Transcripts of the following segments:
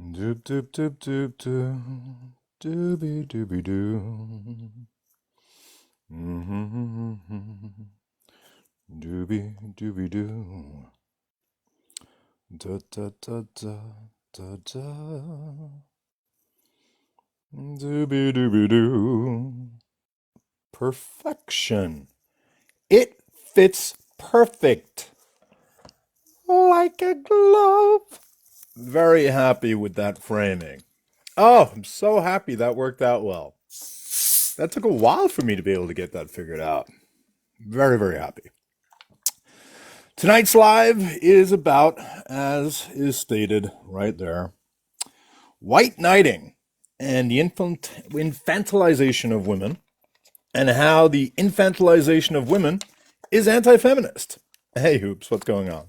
Doop doop doop doop doop. Dooby dooby doo. Dooby dooby doo. Da da da da da da. Dooby dooby doo. Perfection. It fits perfect. Like a glove. Very happy with that framing. Oh, I'm so happy that worked out well. That took a while for me to be able to get that figured out. Very, very happy. Tonight's live is about, as is stated right there, white knighting and the infantilization of women, and how the infantilization of women is anti-feminist. Hey, Hoops, what's going on?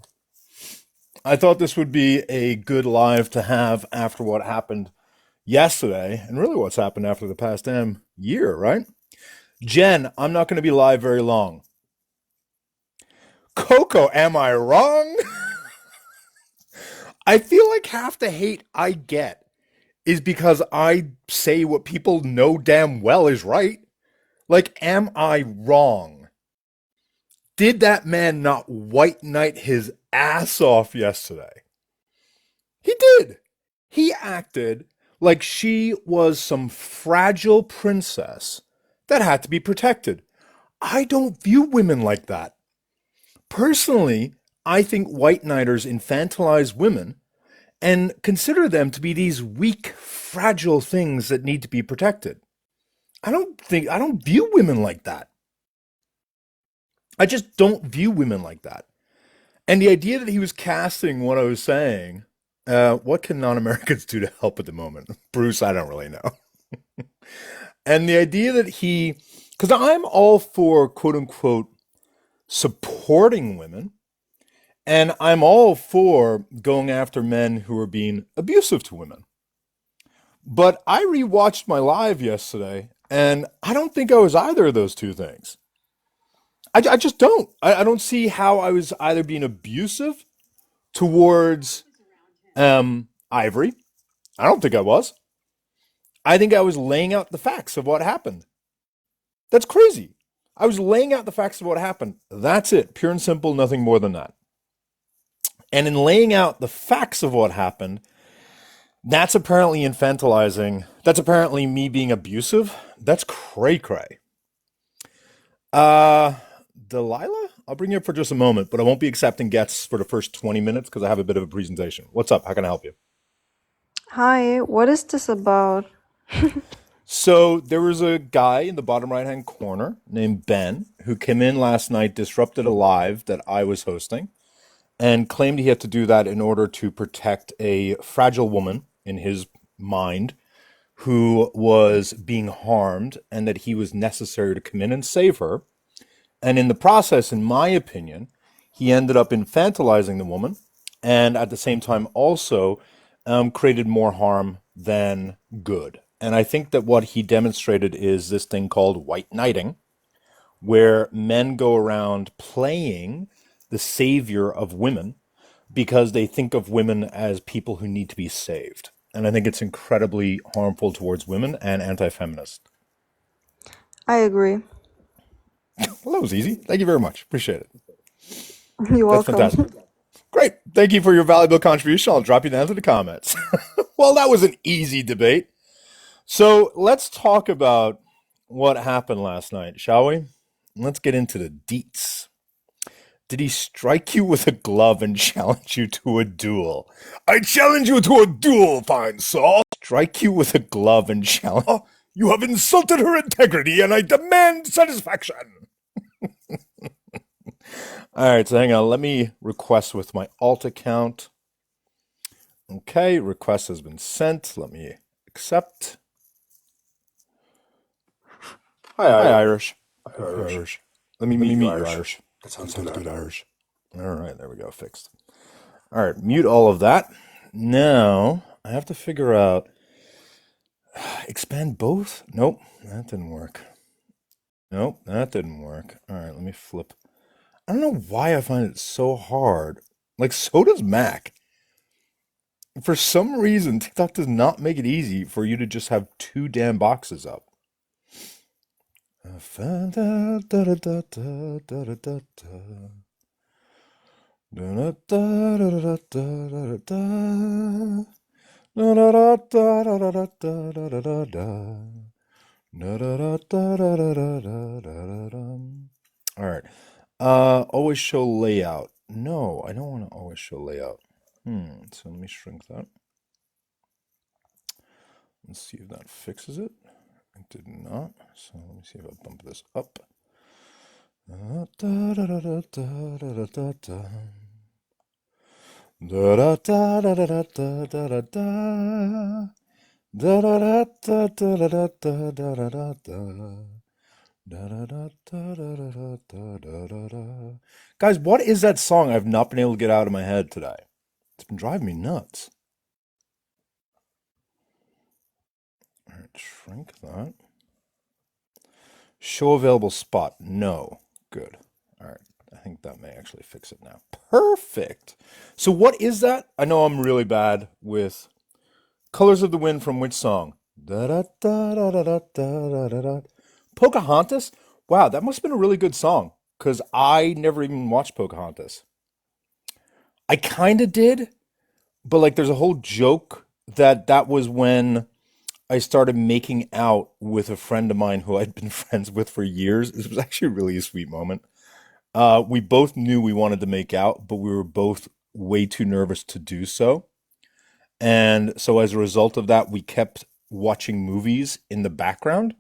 I thought this would be a good live to have after what happened yesterday, and really what's happened after the past damn year, right? Jen, I'm not going to be live very long. Coco, am I wrong? I feel like half the hate I get is because I say what people know damn well is right. Like, am I wrong? Did that man not white knight his ass off yesterday? He did. He acted like she was some fragile princess that had to be protected. I don't view women like that. Personally, I think white knighters infantilize women and consider them to be these weak, fragile things that need to be protected. I don't view women like that. I just don't view women like that. And the idea that he was casting what I was saying, what can non-Americans do to help at the moment? Bruce, I don't really know. And the idea that because I'm all for quote unquote supporting women, and I'm all for going after men who are being abusive to women. But I rewatched my live yesterday, and I don't think I was either of those two things. I just don't. I don't see how I was either being abusive towards Ivory. I don't think I was. I think I was laying out the facts of what happened. That's crazy. I was laying out the facts of what happened. That's it. Pure and simple, nothing more than that. And in laying out the facts of what happened, that's apparently infantilizing. That's apparently me being abusive. That's cray cray. Uh, Delilah? I'll bring you up for just a moment, but I won't be accepting guests for the first 20 minutes because I have a bit of a presentation. What's up? How can I help you? Hi, what is this about? So there was a guy in the bottom right hand corner named Ben who came in last night, disrupted a live that I was hosting, and claimed he had to do that in order to protect a fragile woman in his mind who was being harmed, and that he was necessary to come in and save her. And in the process, in my opinion, he ended up infantilizing the woman and at the same time also created more harm than good. And I think that what he demonstrated is this thing called white knighting, where men go around playing the savior of women because they think of women as people who need to be saved. And I think it's incredibly harmful towards women and anti-feminist. I agree. Well, that was easy. Thank you very much. Appreciate it. You're That's fantastic. welcome. Great. Thank you for your valuable contribution. I'll drop you down to the comments. Well, that was an easy debate. So let's talk about what happened last night, shall we? Let's get into the deets. Did he strike you with a glove and challenge you to a duel? I challenge you to a duel, fine sir. Strike you with a glove and challenge. Oh, you have insulted her integrity, and I demand satisfaction. All right, so hang on. Let me request with my alt account. Okay, request has been sent. Let me accept. Hi, Hi, Irish. Irish. Hi, Hi, Irish. Irish. Let me Let me meet you, meet you, Irish. Irish. That That sounds sounds good, good, Irish. Irish. All right, there we go. Fixed. All right, mute all of that. Now I have to figure out expand both. Nope, that didn't work. Nope, that didn't work. All right, let me flip. I don't know why I find it so hard. Like, so does Mac. For some reason, TikTok does not make it easy for you to just have two damn boxes up. All right. Always show layout. No, I don't want to always show layout. So let me shrink that. Let's see if that fixes it. It did not. So let me see if I bump this up. Guys, what is that song I've not been able to get out of my head today? It's been driving me nuts. All right, shrink that. Show available spot. No. Good. All right. I think that may actually fix it now. Perfect. So what is that? I know I'm really bad with Colors of the Wind from which song? Da da da da da da da da da. Pocahontas? Wow, that must have been a really good song because I never even watched Pocahontas. I kind of did, but like there's a whole joke that that was when I started making out with a friend of mine who I'd been friends with for years. It was actually really a sweet moment. We both knew we wanted to make out, but we were both way too nervous to do so. And so as a result of that, we kept watching movies in the background.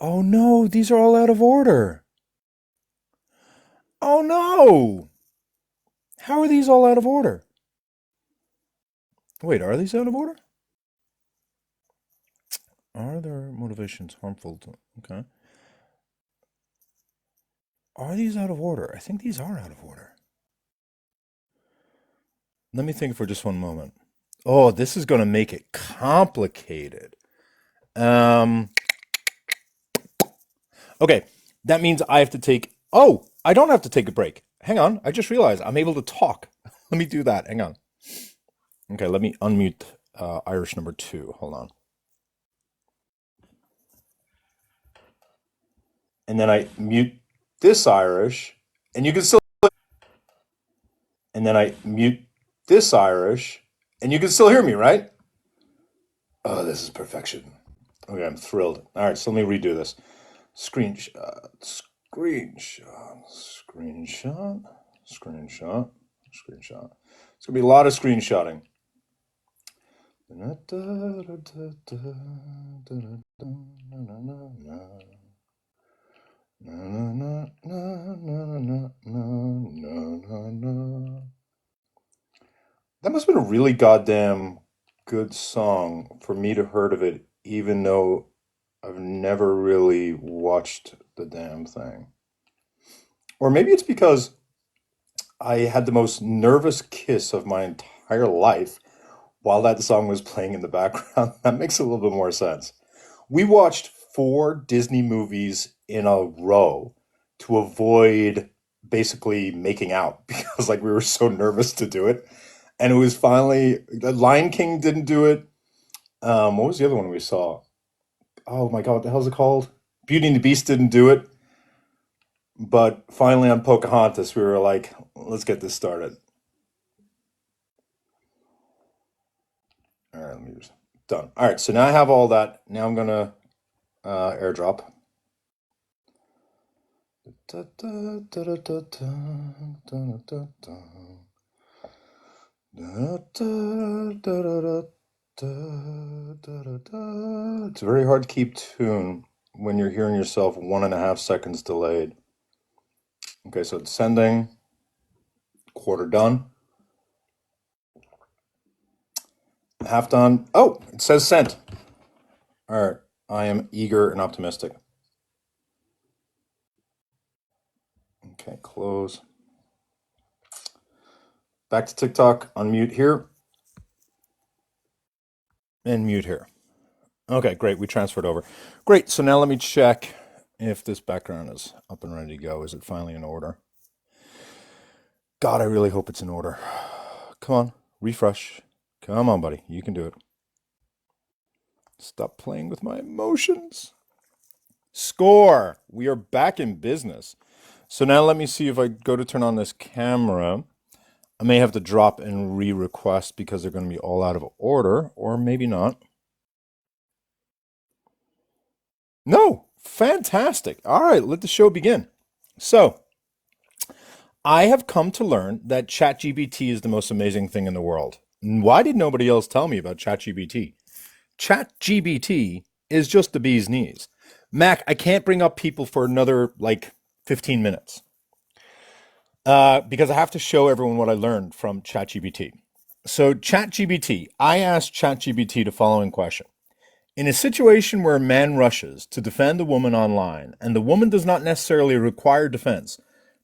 Oh no, these are all out of order. Oh no! How are these all out of order? Wait, are these out of order? Are their motivations harmful to... Okay. Are these out of order? I think these are out of order. Let me think for just one moment. Oh, this is going to make it complicated. Um, okay, that means I have to take. Oh, I don't have to take a break. Hang on, I just realized I'm able to talk. Let me do that. Hang on. Okay, let me unmute Irish number two. Hold on. And then I mute this Irish, and you can still. And then I mute this Irish, and you can still hear me, right? Oh, this is perfection. Okay, I'm thrilled. All right, so let me redo this. Screenshot, screenshot, screenshot, screenshot, screenshot. It's gonna be a lot of screenshotting. That must have been a really goddamn good song for me to heard of it, even though I've never really watched the damn thing. Or maybe it's because I had the most nervous kiss of my entire life while that song was playing in the background. That makes a little bit more sense. We watched four Disney movies in a row to avoid basically making out because like we were so nervous to do it. And it was finally the Lion King didn't do it. What was the other one we saw? Oh my God, what the hell's it called? Beauty and the Beast didn't do it. But finally on Pocahontas, we were like, let's get this started. All right, let me just done. All right, so now I have all that. Now I'm gonna airdrop. It's very hard to keep tune when you're hearing yourself 1.5 seconds delayed. Okay, so it's sending, quarter done, half done. Oh, it says sent. All right, I am eager and optimistic. Okay, close. Back to TikTok, unmute here, and mute here. Okay, great, we transferred over. Great, so now let me check if this background is up and ready to go. Is it finally in order? God, I really hope it's in order. Come on, Refresh. Come on, buddy. You can do it. Stop playing with my emotions. Score! We are back in business. So now let me see if I go to turn on this camera. I may have to drop and re-request because they're going to be all out of order, or maybe not. No, fantastic. All right, let the show begin. So, I have come to learn that ChatGPT is the most amazing thing in the world. Why did nobody else tell me about ChatGPT? ChatGPT is just the bee's knees. Mac, I can't bring up people for another 15 minutes because I have to show everyone what I learned from ChatGPT. So, ChatGPT, I asked ChatGPT the following question. In a situation where a man rushes to defend a woman online and the woman does not necessarily require defense,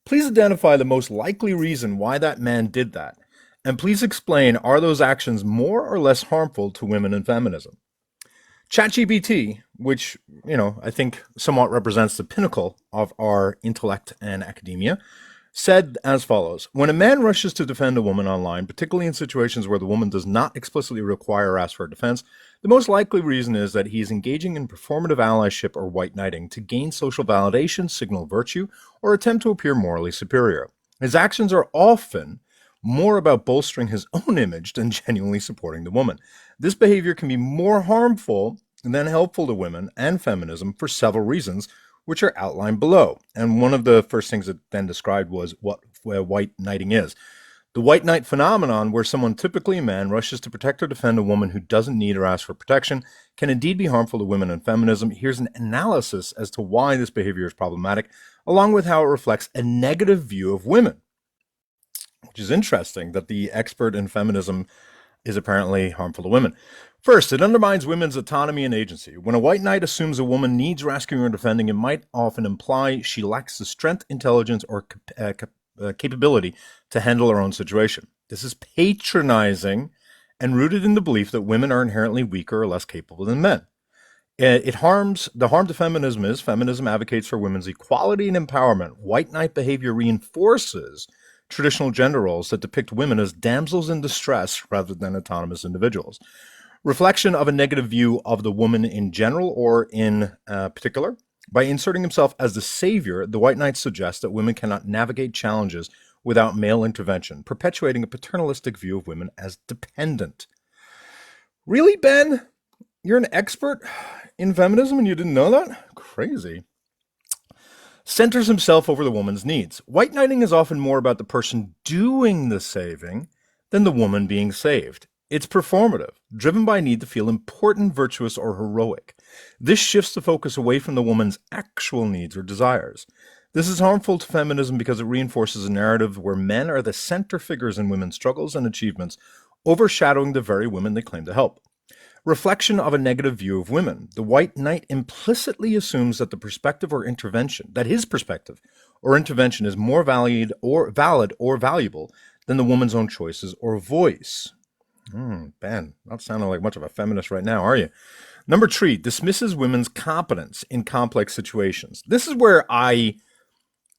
please identify the most likely reason why that man did that. And please explain, are those actions more or less harmful to women and feminism? ChatGPT, which, I think somewhat represents the pinnacle of our intellect and academia, said as follows. When a man rushes to defend a woman online, particularly in situations where the woman does not explicitly require or ask for defense, the most likely reason is that he is engaging in performative allyship or white knighting to gain social validation, signal virtue, or attempt to appear morally superior. His actions are often more about bolstering his own image than genuinely supporting the woman. This behavior can be more harmful than helpful to women and feminism for several reasons, which are outlined below. And one of the first things that then described was what white knighting is. The white knight phenomenon, where someone, typically a man, rushes to protect or defend a woman who doesn't need or ask for protection, can indeed be harmful to women and feminism. Here's an analysis as to why this behavior is problematic, along with how it reflects a negative view of women, which is interesting that the expert in feminism is apparently harmful to women. First, it undermines women's autonomy and agency. When a white knight assumes a woman needs rescuing or defending, it might often imply she lacks the strength, intelligence, or capability to handle her own situation. This is patronizing and rooted in the belief that women are inherently weaker or less capable than men. The harm to feminism is feminism advocates for women's equality and empowerment. White knight behavior reinforces traditional gender roles that depict women as damsels in distress rather than autonomous individuals. Reflection of a negative view of the woman in general or in particular. By inserting himself as the savior, the white knight suggests that women cannot navigate challenges without male intervention, perpetuating a paternalistic view of women as dependent. Really, Ben? You're an expert in feminism and you didn't know that? Crazy. Centers himself over the woman's needs. White knighting is often more about the person doing the saving than the woman being saved. It's performative, driven by a need to feel important, virtuous, or heroic. This shifts the focus away from the woman's actual needs or desires. This is harmful to feminism because it reinforces a narrative where men are the center figures in women's struggles and achievements, overshadowing the very women they claim to help. Reflection of a negative view of women. The white knight implicitly assumes that his perspective or intervention is more valid or valuable than the woman's own choices or voice. Ben, not sounding like much of a feminist right now, are you? Number 3, dismisses women's competence in complex situations. This is where I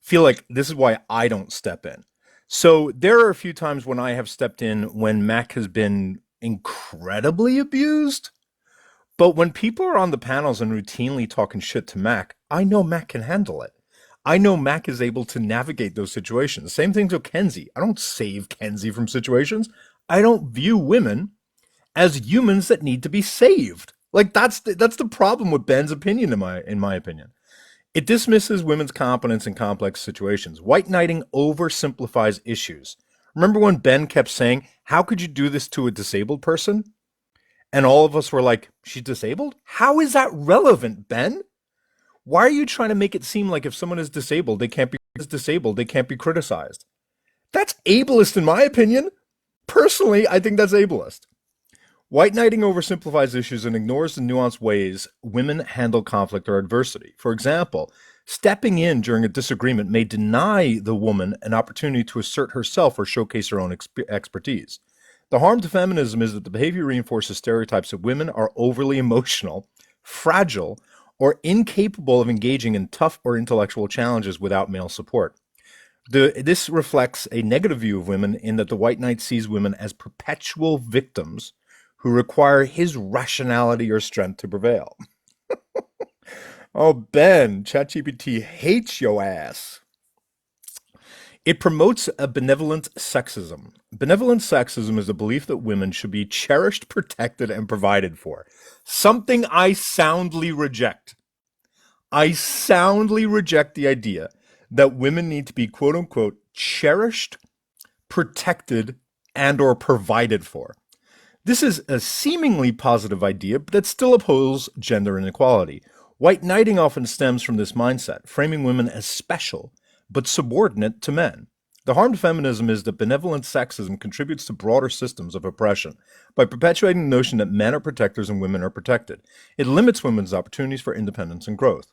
feel like this is why I don't step in. So there are a few times when I have stepped in when Mac has been incredibly abused. But when people are on the panels and routinely talking shit to Mac, I know Mac can handle it. I know Mac is able to navigate those situations. Same thing with Kenzie. I don't save Kenzie from situations. I don't view women as humans that need to be saved. Like that's the problem with Ben's opinion in my opinion. It dismisses women's competence in complex situations. White knighting oversimplifies issues. Remember when Ben kept saying, "How could you do this to a disabled person?" And all of us were like, "She's disabled? How is that relevant, Ben? Why are you trying to make it seem like if someone is disabled, they can't be criticized?" That's ableist in my opinion. Personally, I think that's ableist. White knighting oversimplifies issues and ignores the nuanced ways women handle conflict or adversity. For example, stepping in during a disagreement may deny the woman an opportunity to assert herself or showcase her own expertise. The harm to feminism is that the behavior reinforces stereotypes that women are overly emotional, fragile, or incapable of engaging in tough or intellectual challenges without male support. This reflects a negative view of women in that the white knight sees women as perpetual victims who require his rationality or strength to prevail. Oh, Ben, ChatGPT hates your ass. It promotes a benevolent sexism. Benevolent sexism is the belief that women should be cherished, protected, and provided for. Something I soundly reject. I soundly reject the idea that women need to be quote unquote cherished, protected, and or provided for. This is a seemingly positive idea, but that still opposes gender inequality. White knighting often stems from this mindset, framing women as special, but subordinate to men. The harm to feminism is that benevolent sexism contributes to broader systems of oppression by perpetuating the notion that men are protectors and women are protected. It limits women's opportunities for independence and growth.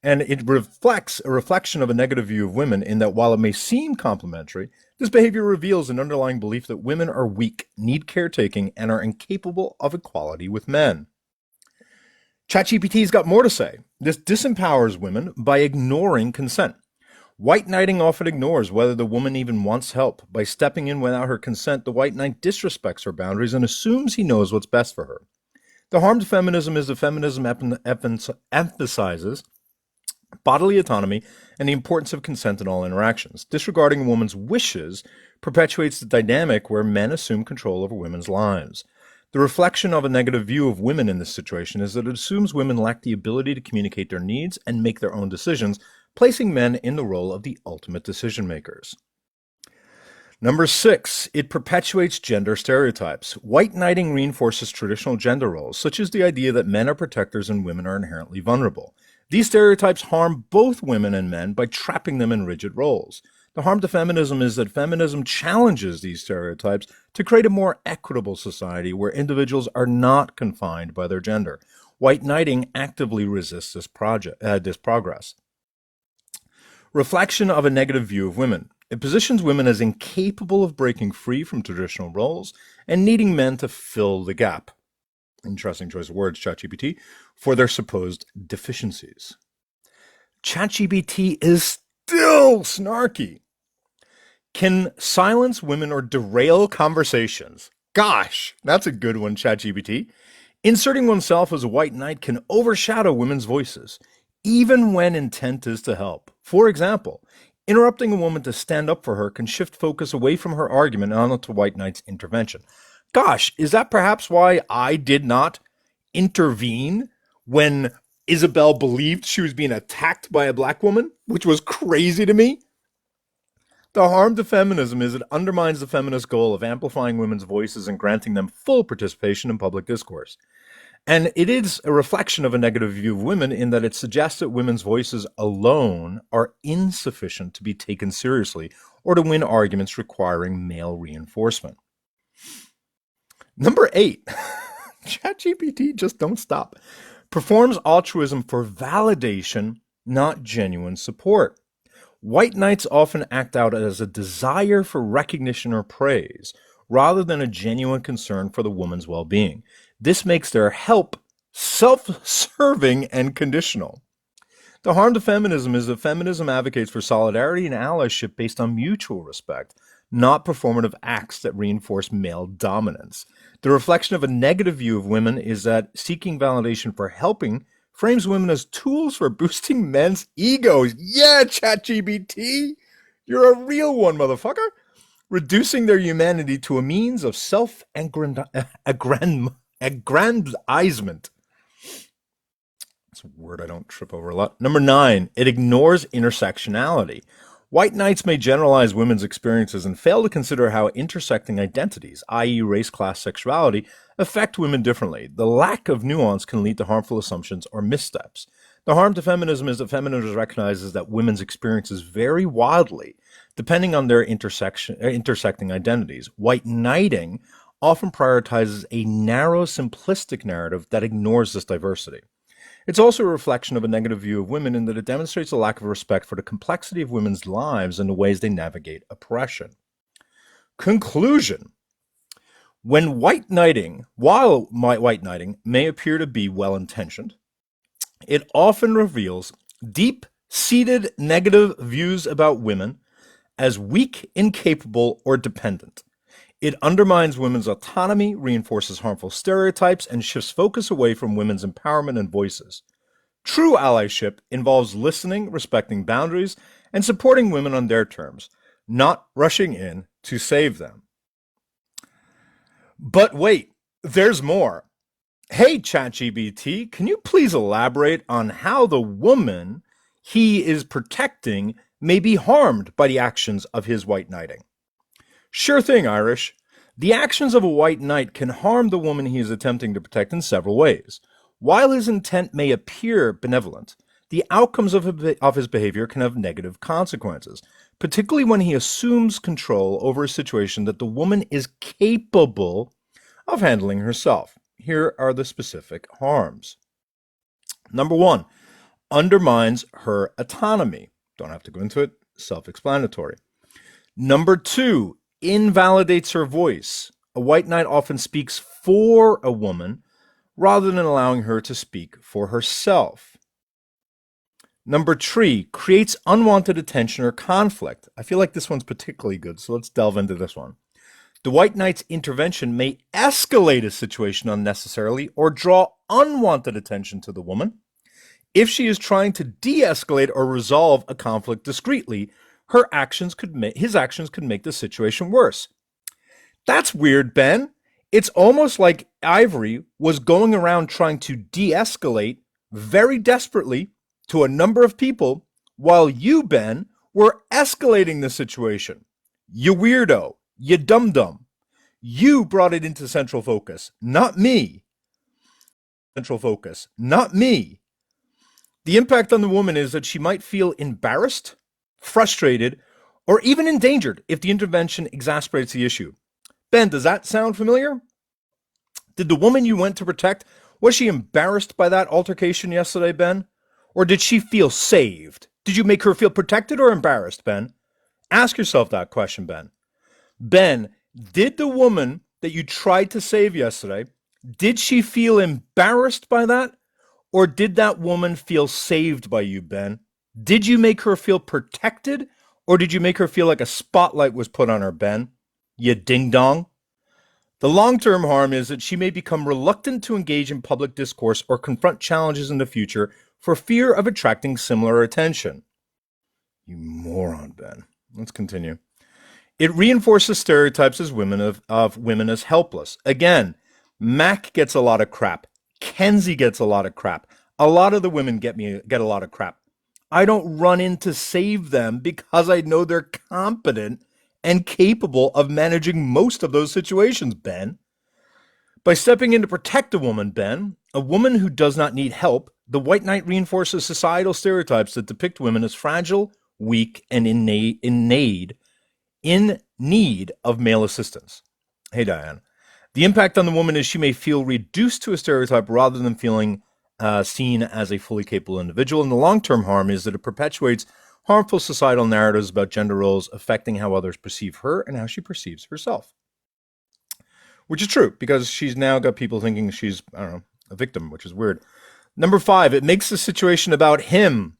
And it reflects a reflection of a negative view of women in that while it may seem complimentary, this behavior reveals an underlying belief that women are weak, need caretaking, and are incapable of equality with men. ChatGPT's got more to say. This disempowers women by ignoring consent. White knighting often ignores whether the woman even wants help. By stepping in without her consent, the white knight disrespects her boundaries and assumes he knows what's best for her. The harm to feminism is that feminism emphasizes bodily autonomy and the importance of consent in all interactions. Disregarding a woman's wishes perpetuates the dynamic where men assume control over women's lives. The reflection of a negative view of women in this situation is that it assumes women lack the ability to communicate their needs and make their own decisions, placing men in the role of the ultimate decision makers. Number 6, it perpetuates gender stereotypes. White knighting reinforces traditional gender roles, such as the idea that men are protectors and women are inherently vulnerable. These stereotypes harm both women and men by trapping them in rigid roles. The harm to feminism is that feminism challenges these stereotypes to create a more equitable society where individuals are not confined by their gender. White knighting actively resists this progress. Reflection of a negative view of women. It positions women as incapable of breaking free from traditional roles and needing men to fill the gap. Interesting choice of words, ChatGPT, for their supposed deficiencies. ChatGPT is still snarky. Can silence women or derail conversations? Gosh, that's a good one, ChatGPT. Inserting oneself as a white knight can overshadow women's voices, even when intent is to help. For example, interrupting a woman to stand up for her can shift focus away from her argument and onto white knight's intervention. Gosh, is that perhaps why I did not intervene when Isabel believed she was being attacked by a black woman, which was crazy to me? The harm to feminism is it undermines the feminist goal of amplifying women's voices and granting them full participation in public discourse. And it is a reflection of a negative view of women in that it suggests that women's voices alone are insufficient to be taken seriously or to win arguments requiring male reinforcement. Number 8, ChatGPT just don't stop. Performs altruism for validation, not genuine support. White knights often act out as a desire for recognition or praise, rather than a genuine concern for the woman's well-being. This makes their help self-serving and conditional. The harm to feminism is that feminism advocates for solidarity and allyship based on mutual respect, not performative acts that reinforce male dominance. The reflection of a negative view of women is that seeking validation for helping frames women as tools for boosting men's egos. Yeah, ChatGPT, you're a real one, motherfucker. Reducing their humanity to a means of self-aggrandizement. It's a word I don't trip over a lot. Number 9, it ignores intersectionality. White knights may generalize women's experiences and fail to consider how intersecting identities, i.e. race, class, sexuality, affect women differently. The lack of nuance can lead to harmful assumptions or missteps. The harm to feminism is that feminism recognizes that women's experiences vary wildly, depending on their intersecting identities. White knighting often prioritizes a narrow, simplistic narrative that ignores this diversity. It's also a reflection of a negative view of women in that it demonstrates a lack of respect for the complexity of women's lives and the ways they navigate oppression. Conclusion. While white knighting may appear to be well-intentioned, it often reveals deep-seated negative views about women as weak, incapable, or dependent. It undermines women's autonomy, reinforces harmful stereotypes, and shifts focus away from women's empowerment and voices. True allyship involves listening, respecting boundaries, and supporting women on their terms, not rushing in to save them. But wait, there's more. Hey, ChatGPT, can you please elaborate on how the woman he is protecting may be harmed by the actions of his white knighting? Sure thing, Irish. The actions of a white knight can harm the woman he is attempting to protect in several ways. While his intent may appear benevolent, the outcomes of his behavior can have negative consequences, particularly when he assumes control over a situation that the woman is capable of handling herself. Here are the specific harms. Number one, undermines her autonomy. Don't have to go into it, self-explanatory. Number two, invalidates her voice. A white knight often speaks for a woman rather than allowing her to speak for herself. Number three, creates unwanted attention or conflict. I feel like this one's particularly good, so let's delve into this one. The white knight's intervention may escalate a situation unnecessarily or draw unwanted attention to the woman. If she is trying to de-escalate or resolve a conflict discreetly, his actions could make the situation worse. That's weird, Ben. It's almost like Ivory was going around trying to de-escalate very desperately to a number of people while you, Ben, were escalating the situation. You weirdo. You dum-dum. You brought it into central focus, not me. Central focus, not me. The impact on the woman is that she might feel embarrassed, frustrated, or even endangered if the intervention exasperates the issue. Ben, does that sound familiar? Did the woman you went to protect, was she embarrassed by that altercation yesterday, Ben? Or did she feel saved? Did you make her feel protected or embarrassed, Ben? Ask yourself that question, Ben. Ben, did the woman that you tried to save yesterday, did she feel embarrassed by that? Or did that woman feel saved by you, Ben? Did you make her feel protected? Or did you make her feel like a spotlight was put on her, Ben? You ding-dong. The long-term harm is that she may become reluctant to engage in public discourse or confront challenges in the future for fear of attracting similar attention. You moron, Ben. Let's continue. It reinforces stereotypes of women as helpless. Again, Mac gets a lot of crap. Kenzie gets a lot of crap. A lot of the women get a lot of crap. I don't run in to save them because I know they're competent and capable of managing most of those situations, Ben. By stepping in to protect a woman, Ben, a woman who does not need help, the white knight reinforces societal stereotypes that depict women as fragile, weak, and in need of male assistance. Hey, Diane. The impact on the woman is she may feel reduced to a stereotype rather than feeling seen as a fully capable individual. And the long-term harm is that it perpetuates harmful societal narratives about gender roles affecting how others perceive her and how she perceives herself. Which is true, because she's now got people thinking she's, a victim, which is weird. Number 5, it makes the situation about him.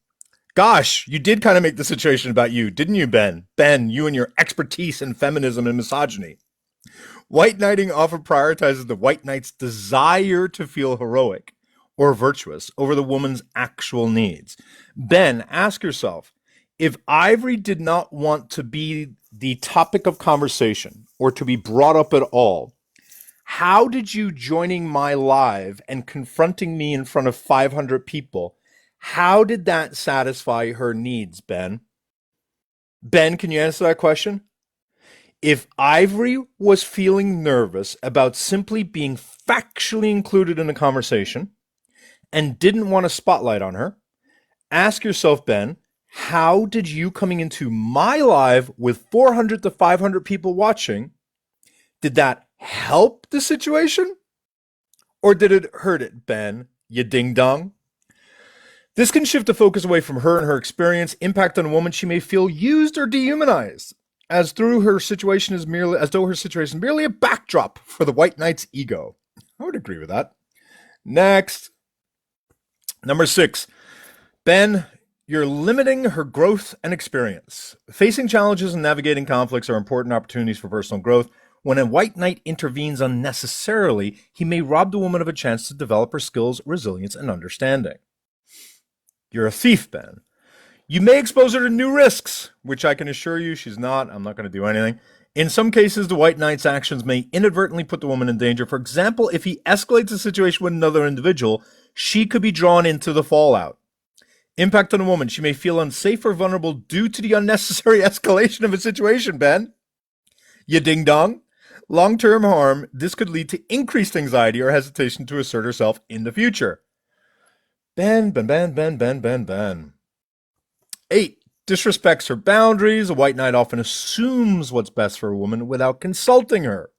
Gosh, you did kind of make the situation about you, didn't you, Ben? Ben, you and your expertise in feminism and misogyny. White knighting often prioritizes the white knight's desire to feel heroic or virtuous over the woman's actual needs. Ben, ask yourself, if Ivory did not want to be the topic of conversation or to be brought up at all, how did you joining my live and confronting me in front of 500 people, how did that satisfy her needs, Ben? Ben, can you answer that question? If Ivory was feeling nervous about simply being factually included in a conversation and didn't want a spotlight on her, ask yourself, Ben, how did you coming into my live with 400 to 500 people watching, did that help the situation? Or did it hurt it, Ben, you ding-dong? This can shift the focus away from her and her experience, impact on a woman. She may feel used or dehumanized, as though her situation is merely a backdrop for the white knight's ego. I would agree with that. Next. Number 6. Ben, You're limiting her growth and experience. Facing challenges and navigating conflicts are important opportunities for personal growth. When a white knight intervenes unnecessarily, he may rob the woman of a chance to develop her skills, resilience, and understanding. You're a thief, Ben. You may expose her to new risks, which I can assure you she's not. I'm not going to do anything. In some cases, the white knight's actions may inadvertently put the woman in danger. For example, if he escalates the situation with another individual, she could be drawn into the fallout. Impact on a woman. She may feel unsafe or vulnerable due to the unnecessary escalation of a situation, Ben. You ding dong. Long term harm, this could lead to increased anxiety or hesitation to assert herself in the future. Ben, Ben, Ben, Ben, Ben, Ben, Ben. 8. Disrespects her boundaries. A white knight often assumes what's best for a woman without consulting her.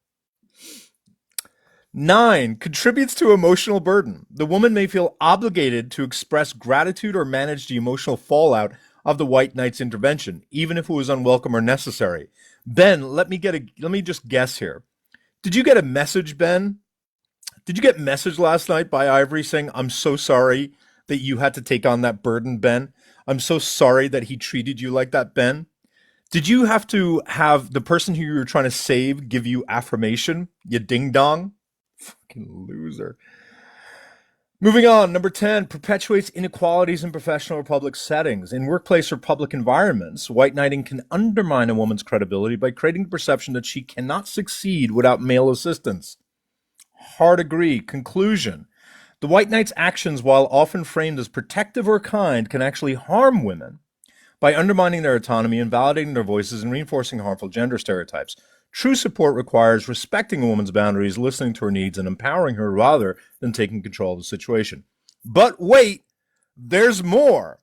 9. Contributes to emotional burden. The woman may feel obligated to express gratitude or manage the emotional fallout of the white knight's intervention, even if it was unwelcome or necessary. Ben, let me just guess here. Did you get a message, Ben? Did you get a message last night by Ivory saying, I'm so sorry that you had to take on that burden, Ben? I'm so sorry that he treated you like that, Ben. Did you have to have the person who you were trying to save give you affirmation? You ding dong? Fucking loser. Moving on, number 10, perpetuates inequalities in professional or public settings. In workplace or public environments, white knighting can undermine a woman's credibility by creating the perception that she cannot succeed without male assistance. Hard agree. Conclusion. The white knight's actions, while often framed as protective or kind, can actually harm women by undermining their autonomy, invalidating their voices, and reinforcing harmful gender stereotypes. True support requires respecting a woman's boundaries, listening to her needs, and empowering her rather than taking control of the situation. But wait, there's more.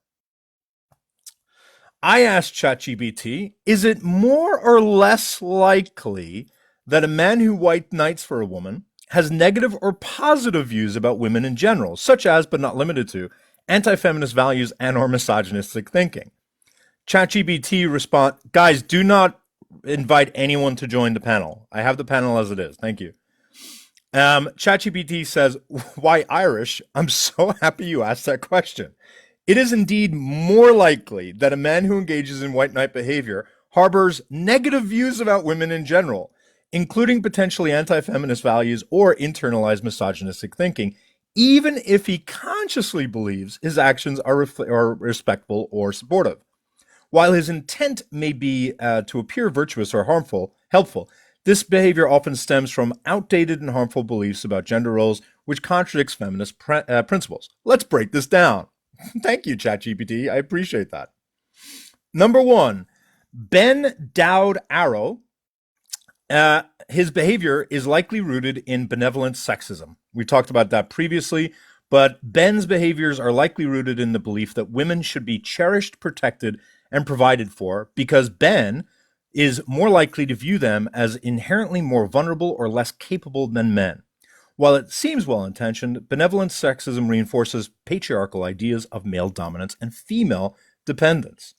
I asked ChatGPT, is it more or less likely that a man who white knights for a woman has negative or positive views about women in general, such as, but not limited to, anti-feminist values and or misogynistic thinking? ChatGPT respond, guys, do not invite anyone to join the panel. I have the panel as it is. Thank you. ChatGPT says, why Irish? I'm so happy you asked that question. It is indeed more likely that a man who engages in white knight behavior harbors negative views about women in general, including potentially anti-feminist values or internalized misogynistic thinking, even if he consciously believes his actions are respectful or supportive. While his intent may be to appear virtuous or helpful, this behavior often stems from outdated and harmful beliefs about gender roles, which contradicts feminist principles. Let's break this down. Thank you, ChatGPT. I appreciate that. Number 1, Ben Dowd Arrow. His behavior is likely rooted in benevolent sexism. We talked about that previously, but Ben's behaviors are likely rooted in the belief that women should be cherished, protected, and provided for because Ben is more likely to view them as inherently more vulnerable or less capable than men. While it seems well-intentioned, benevolent sexism reinforces patriarchal ideas of male dominance and female dependence.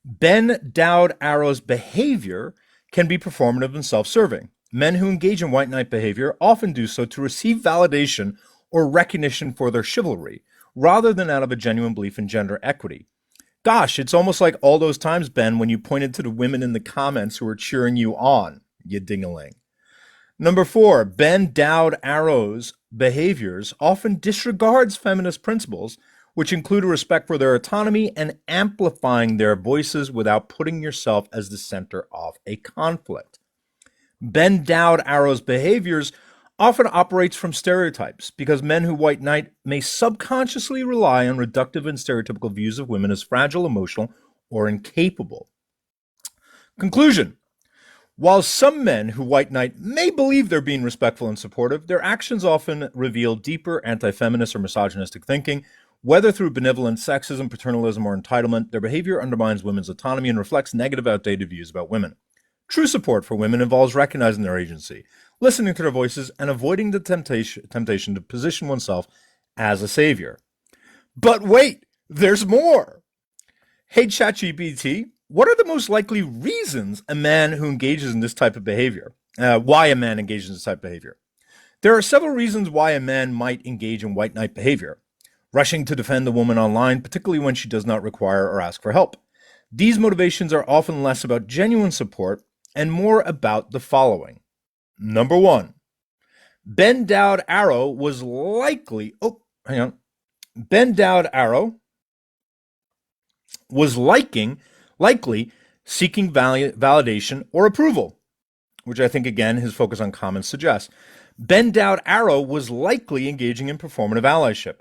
Ben Dowd Arrow's behavior can be performative and self-serving. Men who engage in white knight behavior often do so to receive validation or recognition for their chivalry, rather than out of a genuine belief in gender equity. Gosh, it's almost like all those times, Ben, when you pointed to the women in the comments who were cheering you on, you ding-a-ling. Number 4, Ben Dowd Arrow's behaviors often disregards feminist principles, which include a respect for their autonomy and amplifying their voices without putting yourself as the center of a conflict. Ben Dowd Arrow's behaviors often operates from stereotypes because men who white knight may subconsciously rely on reductive and stereotypical views of women as fragile, emotional, or incapable. Conclusion. While some men who white knight may believe they're being respectful and supportive, their actions often reveal deeper anti-feminist or misogynistic thinking. Whether through benevolent sexism, paternalism, or entitlement, their behavior undermines women's autonomy and reflects negative, outdated views about women. True support for women involves recognizing their agency, listening to their voices, and avoiding the temptation to position oneself as a savior. But wait, there's more. Hey, ChatGPT, what are the most likely reasons a man who engages in this type of behavior, why a man engages in this type of behavior? There are several reasons why a man might engage in white knight behavior. rushing to defend the woman online, particularly when she does not require or ask for help. These motivations are often less about genuine support and more about the following. Number one, Ben Dowd Arrow was likely, Ben Dowd Arrow was likely seeking validation or approval, which I think, again, his focus on comments suggests. Ben Dowd Arrow was likely engaging in performative allyship.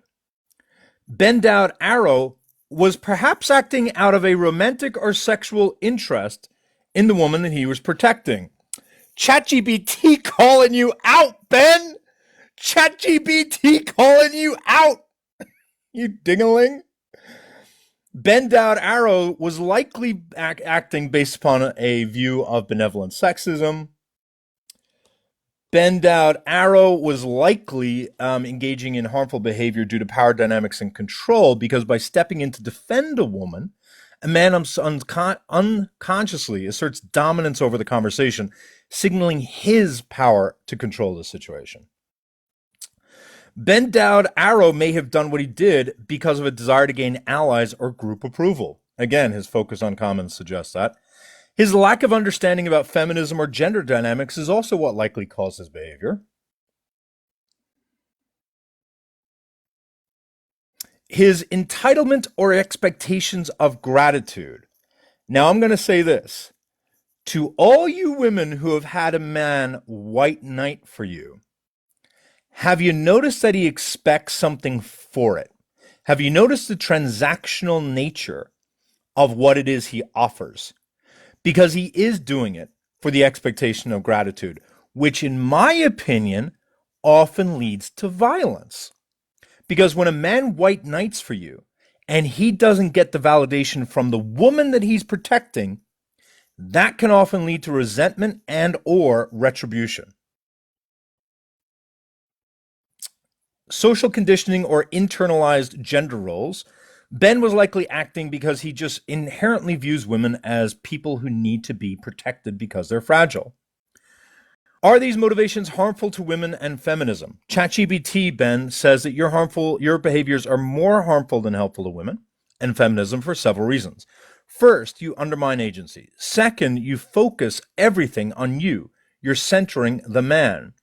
Ben Dowd Arrow was perhaps acting out of a romantic or sexual interest in the woman that he was protecting. ChatGPT calling you out, Ben! ChatGPT calling you out! You ding-a-ling. Ben Dowd Arrow was likely acting based upon a view of benevolent sexism. Ben Dowd Arrow was likely engaging in harmful behavior due to power dynamics and control, because by stepping in to defend a woman, a man unconsciously asserts dominance over the conversation, signaling his power to control the situation. Ben Dowd Arrow may have done what he did because of a desire to gain allies or group approval. Again, his focus on comments suggests that. His lack of understanding about feminism or gender dynamics is also what likely caused his behavior. His entitlement or expectations of gratitude. Now, I'm going to say this. To all you women who have had a man white knight for you, have you noticed that he expects something for it? Have you noticed the transactional nature of what it is he offers? Because he is doing it for the expectation of gratitude, which, in my opinion, often leads to violence. Because when a man white knights for you and he doesn't get the validation from the woman that he's protecting, that can often lead to resentment and or retribution. Social conditioning or internalized gender roles. Ben was likely acting because he just inherently views women as people who need to be protected because they're fragile. Are these motivations harmful to women and feminism? ChatGPT, Ben, says that your behaviors are more harmful than helpful to women and feminism for several reasons. First, you undermine agency. Second, you focus everything on you. You're centering the man.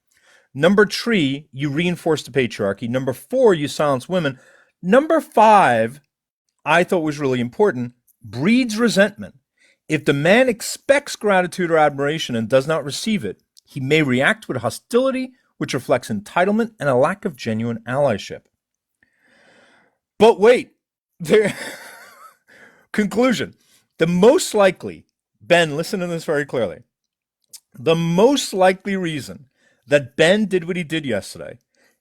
Number 3, you reinforce the patriarchy. Number 4, you silence women. Number 5, I thought was really important, breeds resentment. If the man expects gratitude or admiration and does not receive it, he may react with hostility, which reflects entitlement and a lack of genuine allyship. But wait, conclusion. The most likely, Ben, listen to this very clearly. The most likely reason that Ben did what he did yesterday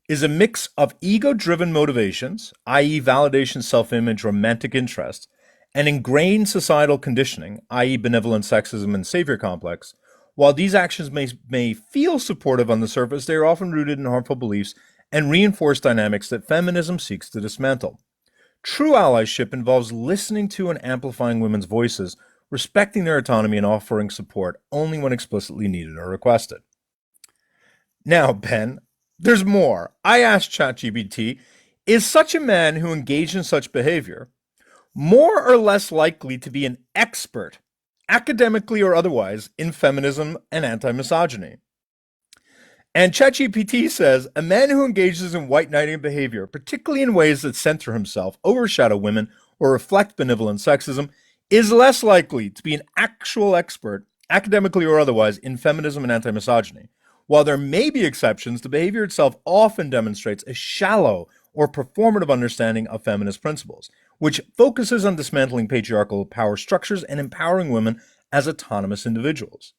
is a mix of ego-driven motivations, i.e. validation, self-image, romantic interest, and ingrained societal conditioning, i.e. benevolent sexism and savior complex. While these actions may feel supportive on the surface, they are often rooted in harmful beliefs and reinforce dynamics that feminism seeks to dismantle. True allyship involves listening to and amplifying women's voices, respecting their autonomy, and offering support only when explicitly needed or requested. Now, Ben, there's more. I asked ChatGPT, is such a man who engaged in such behavior more or less likely to be an expert, academically or otherwise, in feminism and anti-misogyny? And ChatGPT says, a man who engages in white knighting behavior, particularly in ways that center himself, overshadow women, or reflect benevolent sexism, is less likely to be an actual expert, academically or otherwise, in feminism and anti-misogyny. While there may be exceptions, the behavior itself often demonstrates a shallow or performative understanding of feminist principles, which focuses on dismantling patriarchal power structures and empowering women as autonomous individuals.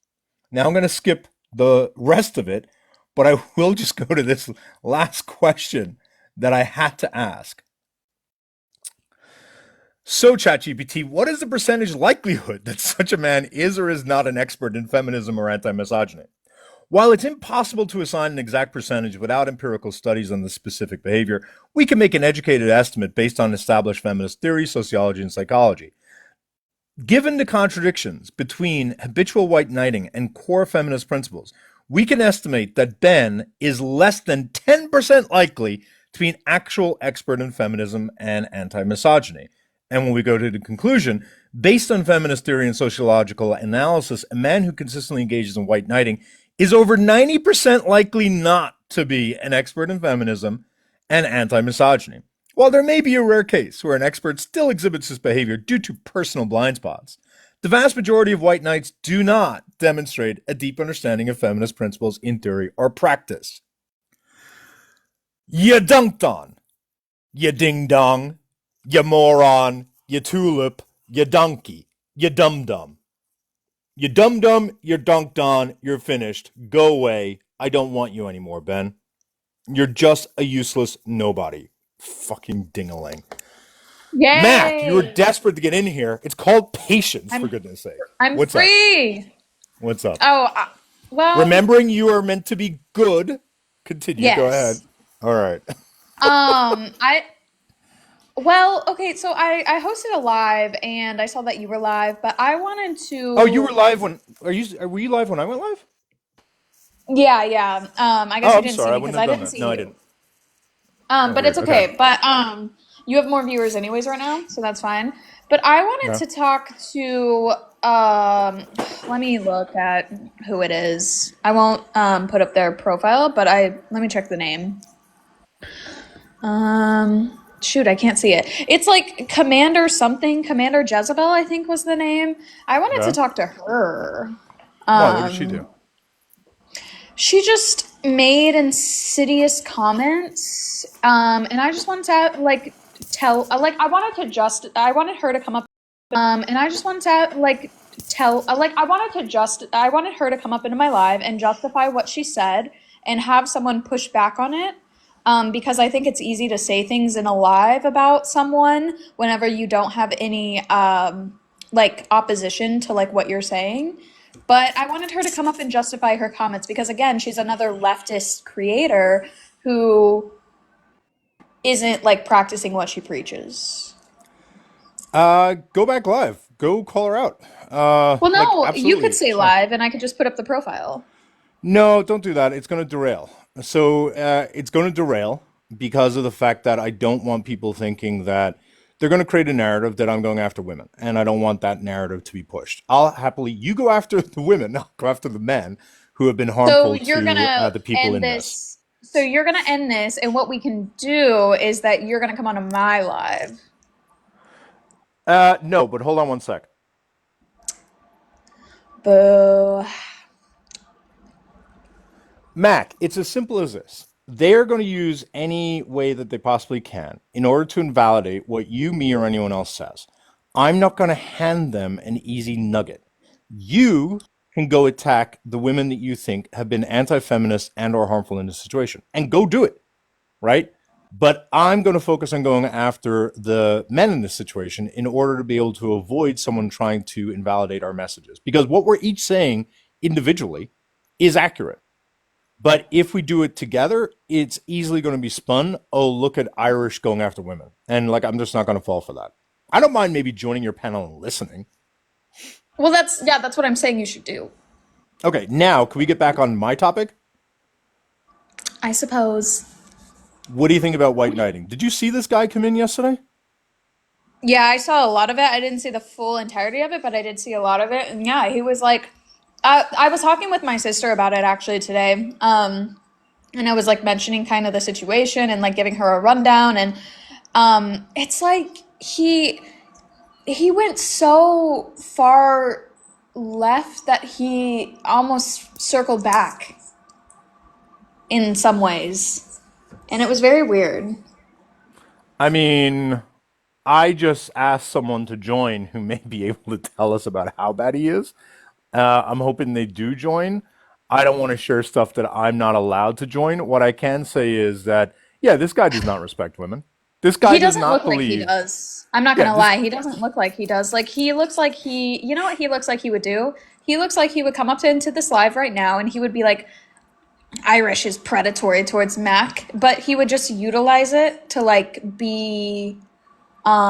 Now I'm going to skip the rest of it, but I will just go to this last question that I had to ask. So, ChatGPT, what is the percentage likelihood that such a man is or is not an expert in feminism or anti-misogyny? While it's impossible to assign an exact percentage without empirical studies on the specific behavior, we can make an educated estimate based on established feminist theory, sociology, and psychology. Given the contradictions between habitual white knighting and core feminist principles, we can estimate that Ben is less than 10% likely to be an actual expert in feminism and anti misogyny. And when we go to the conclusion, based on feminist theory and sociological analysis, a man who consistently engages in white knighting is over 90% likely not to be an expert in feminism and anti misogyny. While there may be a rare case where an expert still exhibits this behavior due to personal blind spots, the vast majority of white knights do not demonstrate a deep understanding of feminist principles in theory or practice. You dunked on, you ding dong, you moron, you tulip, you donkey, you dum dum. You dum dum, you're dunked on, you're finished. Go away. I don't want you anymore, Ben. You're just a useless nobody. Fucking ding-a-ling. Mac, you were Yay! desperate to get in here. It's called patience, for I'm goodness sake. I'm What's up? free. What's up? Oh, well, Remembering you are meant to be good. Continue. Go ahead. yes. All right. I well, okay, so I hosted a live and I saw that you were live, but I wanted Oh, you were to live when? Were you live when I went live? yeah, yeah. I guess Oh, you I'm didn't see sorry. I me wouldn't because have I done didn't that. see No, I you. didn't. Oh, But it's weird. Okay. okay. But you have more viewers anyways right now, so that's fine. But I wanted Yeah. to talk to let me look at who it is. I won't put up their profile, but I let me check the name. Shoot, I can't see it. It's like Commander something, Commander Jezebel, I think was the name. I wanted to Yeah. talk to her. Why? What did she do? She just made insidious comments, and I just wanted to like tell, like I wanted her to come up, and I just wanted to like tell, I wanted her to come up into my live and justify what she said and have someone push back on it. Because I think it's easy to say things in a live about someone whenever you don't have any like opposition to like what you're saying. But I wanted her to come up and justify her comments because again, she's another leftist creator who isn't like practicing what she preaches. Go back live. Go call her out. Well, Like no, you could absolutely. say Sure. live and I could just put up the profile. No, don't do that. It's going to derail. So it's going to derail because of the fact that I don't want people thinking that they're going to create a narrative that I'm going after women, and I don't want that narrative to be pushed. I'll happily you go after the women, I'll go after the men who have been So harmful you're to gonna the people end in this. this. So you're gonna end this, and what we can do is that you're gonna come on to my live. No, but hold on one sec. Boo. Mac, it's as simple as this. They're going to use any way that they possibly can in order to invalidate what you, me, or anyone else says. I'm not going to hand them an easy nugget. You can go attack the women that you think have been anti-feminist and or harmful in this situation and go do it, right? But I'm going to focus on going after the men in this situation in order to be able to avoid someone trying to invalidate our messages. Because what we're each saying individually is accurate. But if we do it together, it's easily going to be spun. Oh, look at Irish going after women. And like, I'm just not going to fall for that. I don't mind maybe joining your panel and listening. Well, that's what I'm saying you should do. Okay, now can we get back on my topic? I suppose. What do you think about white knighting? Did you see this guy come in yesterday? Yeah, I saw a lot of it. I didn't see the full entirety of it, but I did see a lot of it. And yeah, he was like, I was talking with my sister about it actually today. And I was like mentioning kind of the situation and like giving her a rundown. And it's like he went so far left that he almost circled back in some ways. And it was very weird. I mean, I just asked someone to join who may be able to tell us about how bad he is. I'm hoping they do join. I don't want to share stuff that I'm not allowed to join. What I can say is that, yeah, this guy does not respect women. This guy He does doesn't not look like he believe. does. I'm not Yeah, gonna this. lie, he doesn't look like he does. Like he looks like you know what he looks like he would do? He looks like he would come up to into this live right now and he would be like, Irish is predatory towards Mac, but he would just utilize it to like be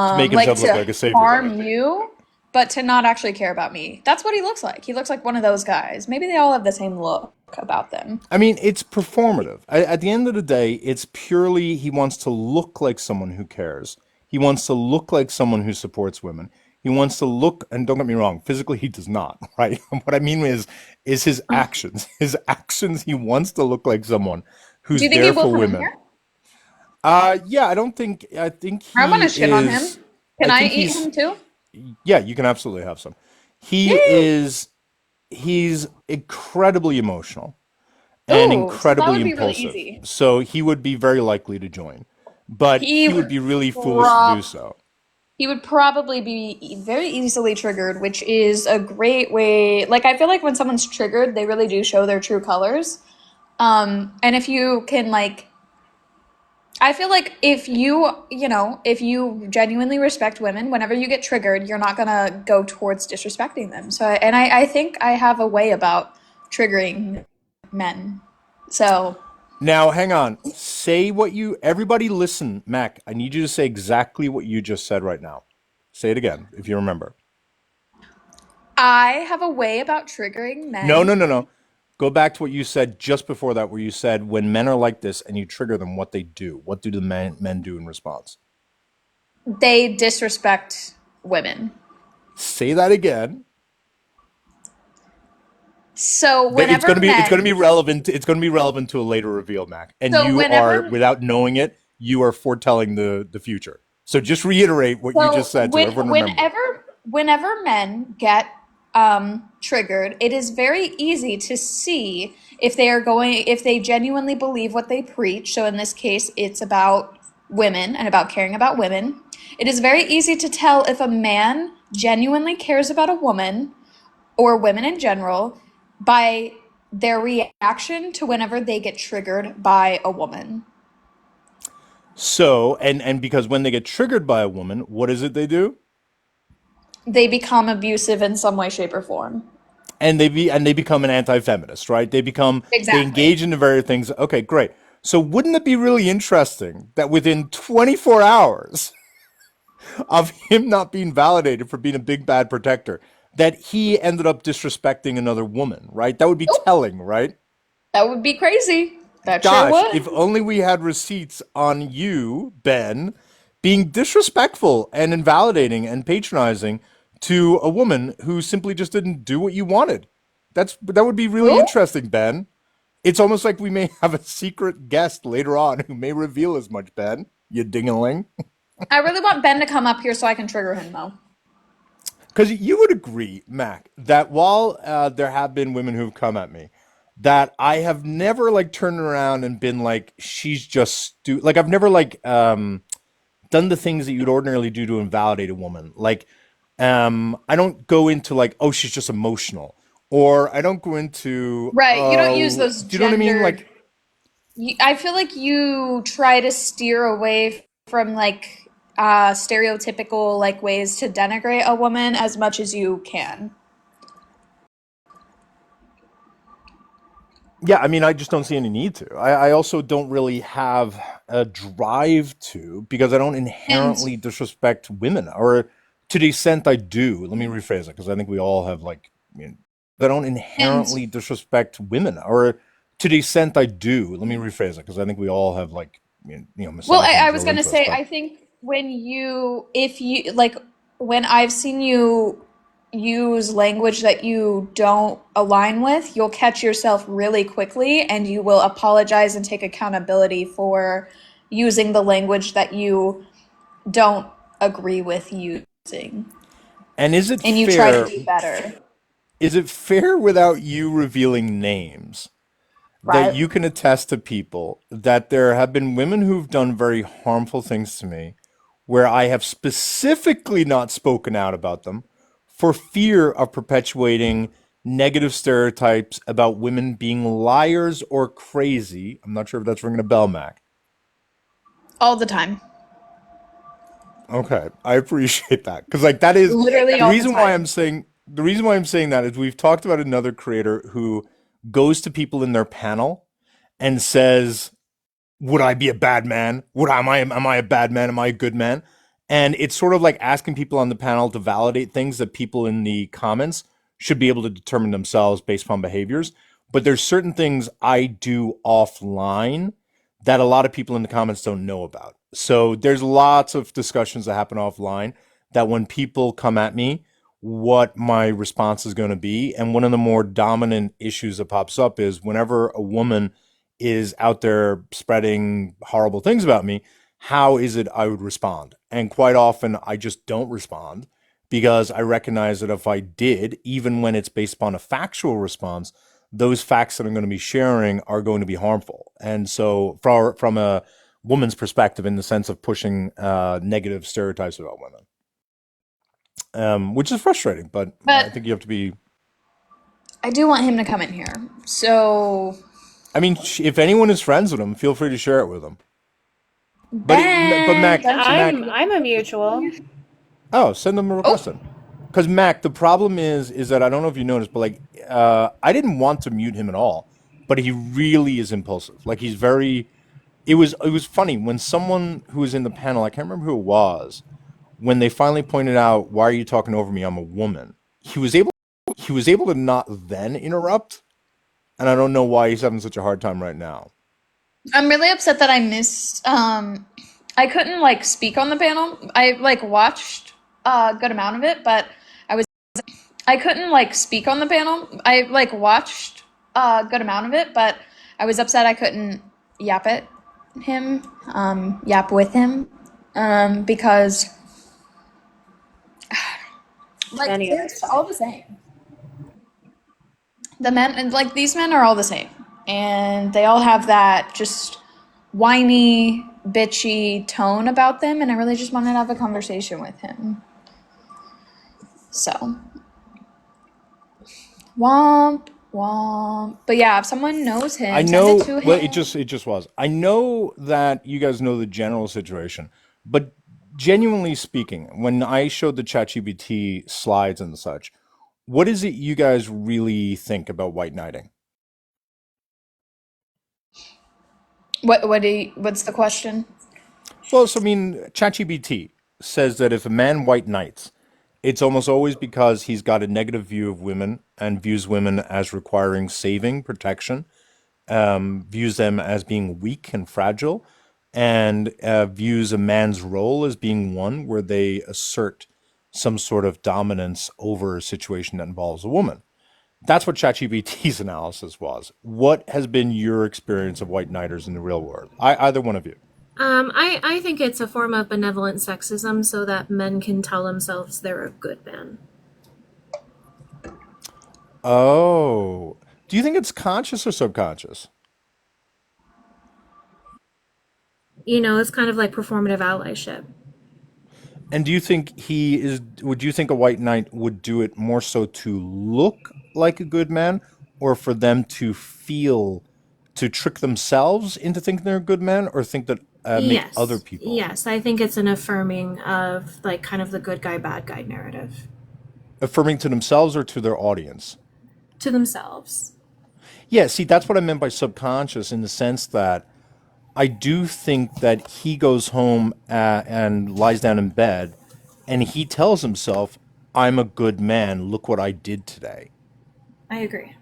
To make like himself look to like a savior. harm you. but to not actually care about me. That's what he looks like. He looks like one of those guys. Maybe they all have the same look about them. I mean, it's performative. At the end of the day, it's purely he wants to look like someone who cares. He wants to look like someone who supports women. He wants to look, and don't get me wrong, physically he does not, right? What I mean is his actions. His actions, he wants to look like someone Do who's you think he there will for come in women. here? Yeah, I think I want he to shit on him. is Can I I think eat he's him too? yeah, you can absolutely have some. He Yay! is he's incredibly emotional and Ooh, so that incredibly would be really impulsive. easy. So he would be very likely to join. But He he would would be really foolish to do prob so. he would probably be very easily triggered, which is a great way. Like I feel like when someone's triggered, they really do show their true colors. And if you can like I feel like if if you genuinely respect women, whenever you get triggered, you're not gonna go towards disrespecting them. I think I have a way about triggering men. So, Now, hang on. Say what everybody listen, Mac. I need you to say exactly what you just said right now. Say it again if you remember. I have a way about triggering No, no, men. no, no. Go back to what you said just before that, where you said when men are like this and you trigger them, what they do. What do the men do in response? They disrespect women. Say that again. So It's whenever gonna be men, relevant. It's gonna be relevant to a later reveal, Mac. And so you are, whenever without knowing it, you are foretelling the future. So just reiterate what you just So said so everyone remembers. whenever men get triggered, it is very easy to see if they genuinely believe what they preach. So in this case, it's about women and about caring about women. It is very easy to tell if a man genuinely cares about a woman or women in general by their reaction to whenever they get triggered by a woman. So and because when they get triggered by a woman, what is it they do? They become abusive in some way, shape, or form. And they become an anti-feminist, right? They Exactly. engage in the very things. Okay, great. So wouldn't it be really interesting that within 24 hours of him not being validated for being a big bad protector, that he ended up disrespecting another woman, right? That would be telling, right? That would be crazy. That sure Gosh, if would. only we had receipts on you, Ben, being disrespectful and invalidating and patronizing to a woman who simply just didn't do what you wanted. That would be really Ooh. interesting, Ben. It's almost like we may have a secret guest later on who may reveal as much, Ben. You dingaling. I really want Ben to come up here so I can trigger him though. Because you would agree, Mac, that while there have been women who've come at me, that I have never like turned around and been like, she's just like I've never like done the things that you'd ordinarily do to invalidate a woman. Like, I don't go into like, oh, she's just emotional, or I don't go into, Right. You don't use oh, those do you know what I mean? gendered. Like, I feel like you try to steer away from like stereotypical like ways to denigrate a woman as much as you can. yeah, I mean, I just don't see any need to. I also don't really have a drive to because I don't And inherently disrespect women, or to the extent I do. Let me rephrase it because I think we all have like, I don't and inherently disrespect women, or to the extent I do. Let me rephrase it because I think we all have like, well, I misogyny's was low gonna interest, say, but I think if you, like, when I've seen you use language that you don't align with, you'll catch yourself really quickly and you will apologize and take accountability for using the language that you don't agree with using. and is it And you try to fair? do better, Is it fair without you revealing names that right? you can attest to people that there have been women who've done very harmful things to me where I have specifically not spoken out about them for fear of perpetuating negative stereotypes about women being liars or crazy? I'm not sure if that's ringing a bell, Mac. All the time. Okay, I appreciate that because like that is Literally the all the reason why I'm time. saying the reason why I'm saying that is we've talked about another creator who goes to people in their panel and says, "Would I be a bad man? Would am I a bad man? Am I a good man?" And it's sort of like asking people on the panel to validate things that people in the comments should be able to determine themselves based upon behaviors. But there's certain things I do offline that a lot of people in the comments don't know about. So there's lots of discussions that happen offline that when people come at me, what my response is going to be. And one of the more dominant issues that pops up is whenever a woman is out there spreading horrible things about me, how is it I would respond? And quite often I just don't respond because I recognize that if I did, even when it's based upon a factual response, those facts that I'm going to be sharing are going to be harmful. And so, from a woman's perspective, in the sense of pushing negative stereotypes about women, which is frustrating, but I But think you have to be. I do want him to come in here. So I mean, if anyone is friends with him, feel free to share it with them. But Ben, Mac, don't you Mac, I'm a mutual. oh, send them a Oh, request then. Because Mac, the problem is that I don't know if you noticed, but like, I didn't want to mute him at all, but he really is impulsive. Like he's very. It was funny when someone who was in the panel, I can't remember who it was, when they finally pointed out, "Why are you talking over me? I'm a woman." He was able to not then interrupt, and I don't know why he's having such a hard time right now. I'm really upset that I missed. I couldn't like speak on the panel. I like watched a good amount of it, but I was I couldn't like speak on the panel. I like watched a good amount of it, but I was upset I couldn't yap at him, yap with him, because like Many of they're just us. all the same. The men and like these men are all the same, and they all have that just whiny, bitchy tone about them. And I really just wanted to have a conversation with him. So womp womp. But yeah, if someone knows I him, send it know. to Well, him. it just was. I know that you guys know the general situation, but genuinely speaking, when I showed the ChatGPT slides and such, what is it you guys really think about white knighting? What's the question? Well, so I mean, ChatGPT says that if a man white knights, it's almost always because he's got a negative view of women and views women as requiring saving, protection, views them as being weak and fragile, and views a man's role as being one where they assert some sort of dominance over a situation that involves a woman. That's what ChatGPT's analysis was. What has been your experience of white knighters in the real world? Either one of you. I think it's a form of benevolent sexism so that men can tell themselves they're a good man. Oh, do you think it's conscious or subconscious? You know, it's kind of like performative allyship. And do you think he is, would you think a white knight would do it more so to look like a good man or for them to feel, to trick themselves into thinking they're a good man or think that make other Yes. people Yes, I think it's an affirming of like kind of the good guy, bad guy narrative affirming to themselves or to their audience? to themselves. Yeah, see, that's what I meant by subconscious in the sense that I do think that he goes home and lies down in bed and he tells himself, I'm a good man. Look what I did today, I agree.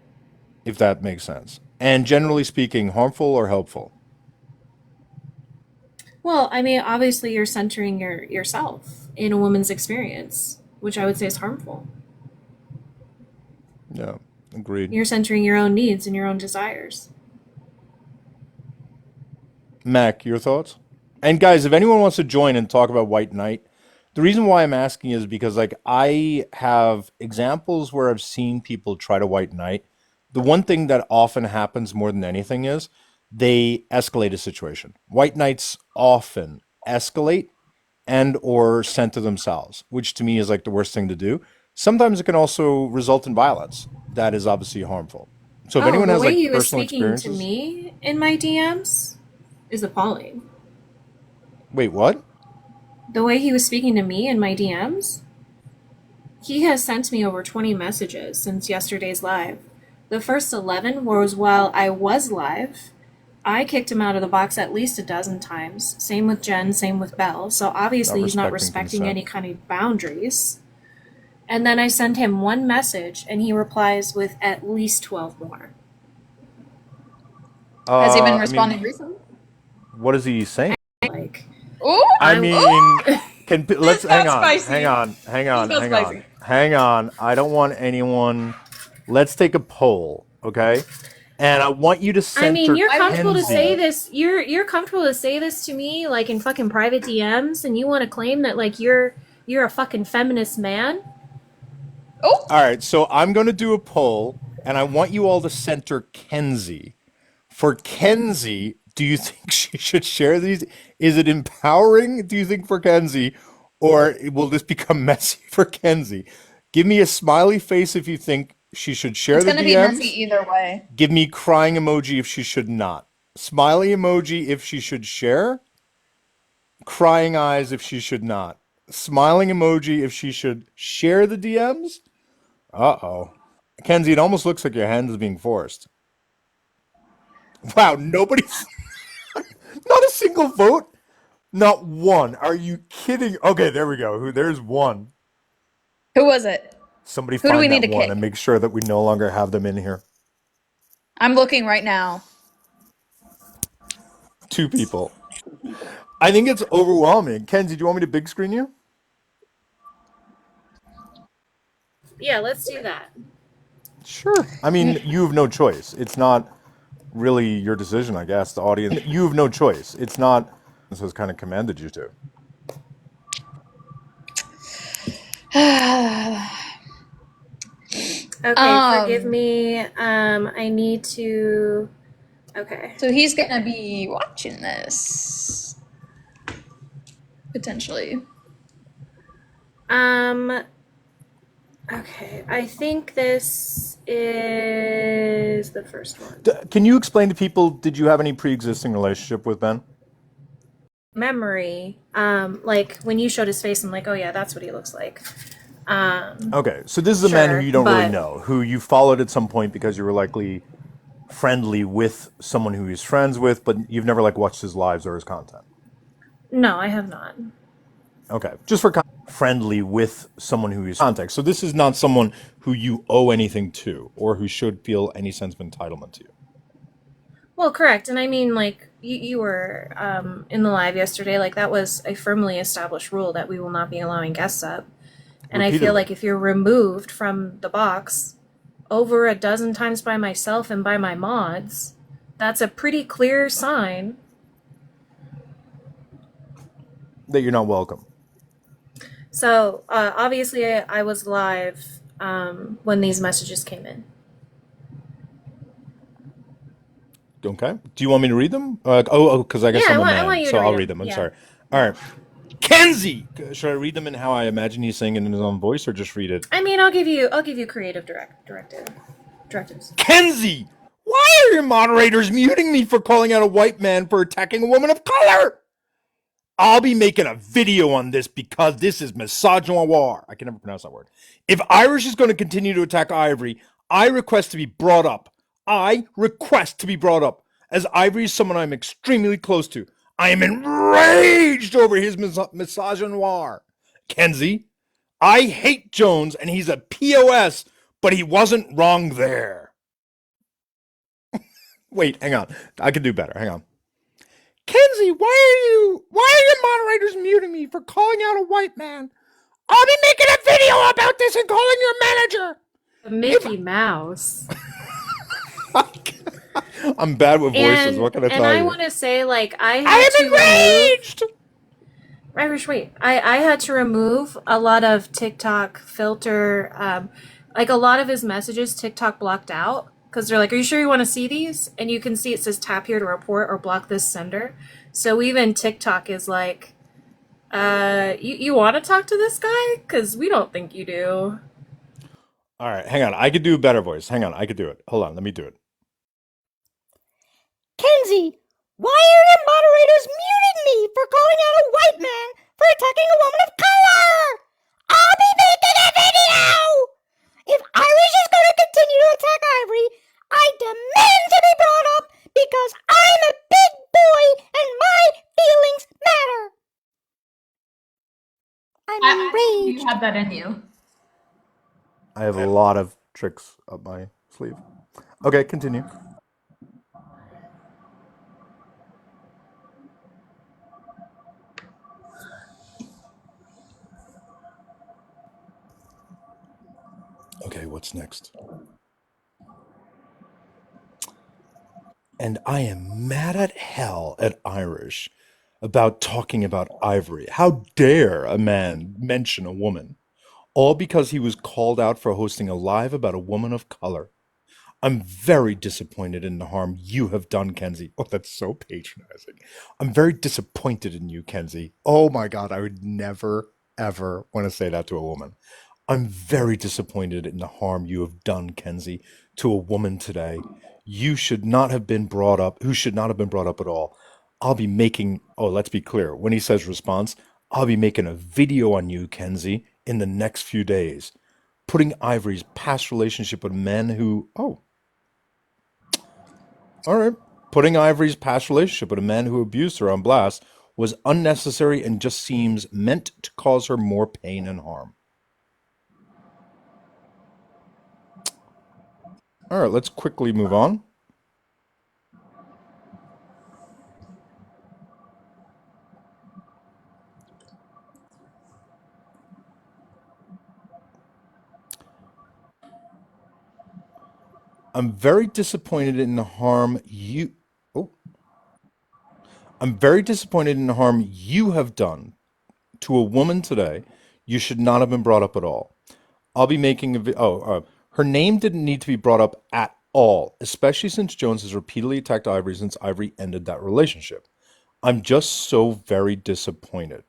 if that makes sense. And generally speaking, harmful or helpful? Well, I mean, obviously you're centering yourself in a woman's experience, which I would say is harmful. Yeah, agreed. You're centering your own needs and your own desires. Mac, your thoughts? And guys, if anyone wants to join and talk about White Knight, the reason why I'm asking is because like I have examples where I've seen people try to White Knight. The one thing that often happens more than anything is they escalate a situation. White Knights often escalate and or center themselves, which to me is like the worst thing to do. Sometimes it can also result in violence. That is obviously harmful. So if Oh, anyone the has way like he was personal speaking to experiences, me in my DMs is appalling. wait, what? The way he was speaking to me in my DMs, he has sent me over 20 messages since yesterday's live. The first 11 was while I was live. I kicked him out of the box at least a dozen times. Same with Jen, same with Belle. So obviously he's not respecting any kind of boundaries. And then I send him one message and he replies with at least 12 more. Has he been responding recently? What is he saying? Like, Ooh, I mean, let's hang spicy. on. I don't want anyone. Let's take a poll, okay? And I want you to center. I mean, you're comfortable to Kenzie. say this. You're comfortable to say this to me, like in fucking private DMs, and you want to claim that like you're a fucking feminist man. Oh, All right, so I'm going to do a poll, and I want you all to center Kenzie. For Kenzie, do you think she should share these? Is it empowering, do you think, for Kenzie? Or will this become messy for Kenzie? Give me a smiley face if you think she should share it's the gonna be DMs. messy either way. Give me crying emoji if she should not. Smiley emoji if she should share. Crying eyes if she should not. Smiling emoji if she should share the DMs. Uh-oh. Kenzie, it almost looks like your hand is being forced. Wow, nobody's... Not a single vote? Not one. Are you kidding? Okay, there we go. There's one. Who was it? Somebody Who do we find need that to one kick? and make sure that we no longer have them in here. I'm looking right now. 2 people. I think it's overwhelming. Kenzie, do you want me to big screen you? Yeah, let's do that. Sure. I mean, you have no choice. It's not really your decision, I guess. The audience, you have no choice. It's not. This has kind of commanded you to. Okay, forgive me. I need to. Okay. So he's gonna be watching this potentially. Okay, I think this is the first one. Can you explain to people, did you have any pre-existing relationship with Ben? Memory, like when you showed his face, I'm like, oh yeah, that's what he looks like. Okay, so this is a man Sure, who you don't really but- know, who you followed at some point because you were likely friendly with someone who he's friends with, but you've never like watched his lives or his content. No, I have not. Okay, just for friendly with someone who is context. So this is not someone who you owe anything to or who should feel any sense of entitlement to you. Well, correct. And I mean, like, you were in the live yesterday, like, that was a firmly established rule that we will not be allowing guests up. And I feel like if you're removed from the box over a dozen times by myself and by my mods, that's a pretty clear sign that you're not welcome. So, obviously, I was live when these messages came in. Okay. Do you want me to read them? Because I guess Yeah, I'm a I man, want you so to read I'll them. read them. I'm Yeah. sorry. All right. Kenzie! Should I read them in how I imagine he's saying it in his own voice, or just read it? I mean, I'll give you creative directives. Kenzie! Why are your moderators muting me for calling out a white man for attacking a woman of color? I'll be making a video on this because this is misogynoir. I can never pronounce that word. If Irish is going to continue to attack Ivory, I request to be brought up. I request to be brought up, as Ivory is someone I'm extremely close to. I am enraged over his misogynoir. Kenzie, I hate Jones and he's a POS, but he wasn't wrong there. Wait, hang on. I can do better. Hang on. Kenzie, why are your moderators muting me for calling out a white man? I'll be making a video about this and calling your manager. Mickey Mouse. I'm bad with voices. What can I tell you? And I want to say, like, I am had enraged. Irish, wait. I had to remove a lot of TikTok filter, like a lot of his messages TikTok blocked out. Because they're like, are you sure you want to see these? And you can see it says tap here to report or block this sender. So even TikTok is like, you want to talk to this guy? Because we don't think you do. All right, hang on. I could do a better voice. Hang on, I could do it. Hold on, let me do it. Kenzie, why are your moderators muting me for calling out a white man for attacking a woman of color? I'll be making a video! If Irish is going to continue to attack Ivory, I demand to be brought up because I'm a I'm I think you enraged. have that in you. I have a lot of tricks up my sleeve. Okay, continue. Okay, what's next? And I am mad at hell at Irish about talking about Ivory. How dare a man mention a woman? All because he was called out for hosting a live about a woman of color. I'm very disappointed in the harm you have done, Kenzie. Oh, that's so patronizing. I'm very disappointed in you, Kenzie. Oh my God, I would never, ever want to say that to a woman. I'm very disappointed in the harm you have done, Kenzie, to a woman today. You should not have been brought up, who should not have been brought up at all. I'll be making, oh, let's be clear. When he says response, I'll be making a video on you, Kenzie, in the next few days. Putting Ivory's past relationship with men who, oh, all right. Putting Ivory's past relationship with a man who abused her on blast was unnecessary and just seems meant to cause her more pain and harm. All right, let's quickly move on. I'm very disappointed in the harm you. Oh, I'm very disappointed in the harm you have done to a woman today. You should not have been brought up at all. I'll be making a her name didn't need to be brought up at all, especially since Jones has repeatedly attacked Ivory since Ivory ended that relationship. I'm just so very disappointed.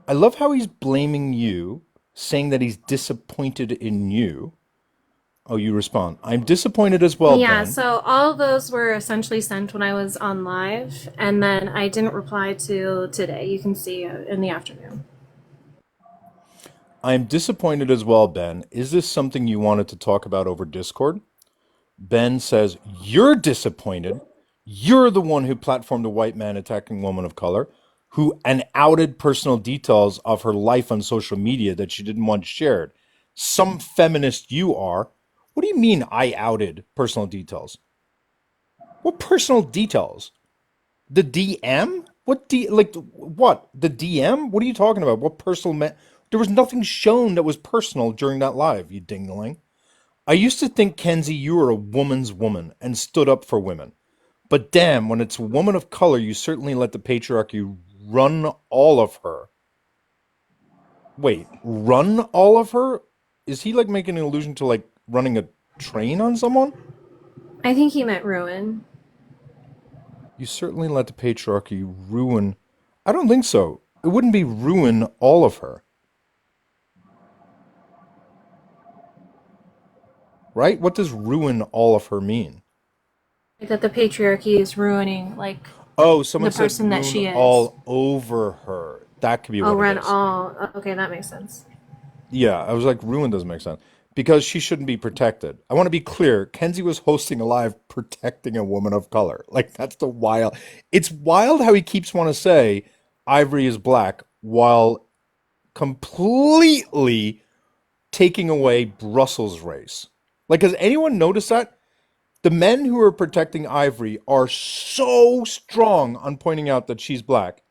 I love how he's blaming you, saying that he's disappointed in you. Oh, you respond. I'm disappointed as well, Yeah, Ben. so all those were essentially sent when I was on live, and then I didn't reply to today. You can see in the afternoon. I'm disappointed as well, Ben. Is this something you wanted to talk about over Discord? Ben says, you're disappointed. You're the one who platformed a white man attacking a woman of color, who and outed personal details of her life on social media that she didn't want shared. Some feminist you are. What do you mean I outed personal details? What personal details? The DM? What? The DM? What are you talking about? What personal There was nothing shown that was personal during that live, you dingling. I used to think, Kenzie, you were a woman's woman and stood up for women. But damn, when it's a woman of color, you certainly let the patriarchy run all of her. Wait, run all of her? Is he like making an allusion to like running a train on someone? I think he meant ruin. You certainly let the patriarchy ruin. I don't think so. It wouldn't be ruin all of her. Right? What does ruin all of her mean? That the patriarchy is ruining, like, Oh, someone the said person that ruin she is. all over her. That could be Oh, what it run is. all. Okay, that makes sense. Yeah, I was like, ruin doesn't make sense. Because she shouldn't be protected. I want to be clear. Kenzie was hosting a live protecting a woman of color. Like, that's the wild. It's wild how he keeps wanting to say Ivory is black while completely taking away Brussels race. Like, has anyone noticed that? The men who are protecting Ivory are so strong on pointing out that she's black,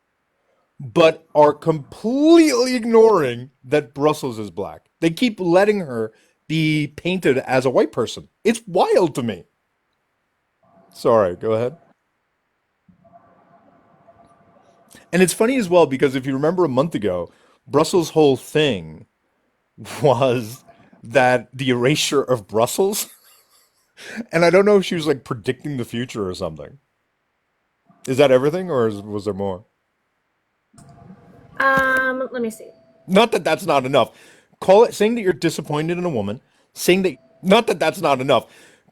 but are completely ignoring that Brussels is black. They keep letting her be painted as a white person. It's wild to me. Sorry, go ahead. And it's funny as well because if you remember a month ago, Brussels' whole thing was that the erasure of Brussels. And I don't know if she was like predicting the future or something. Is that everything or was there more? Let me see. Not that that's not enough. Call it saying that you're disappointed in a woman, saying that not that that's not enough.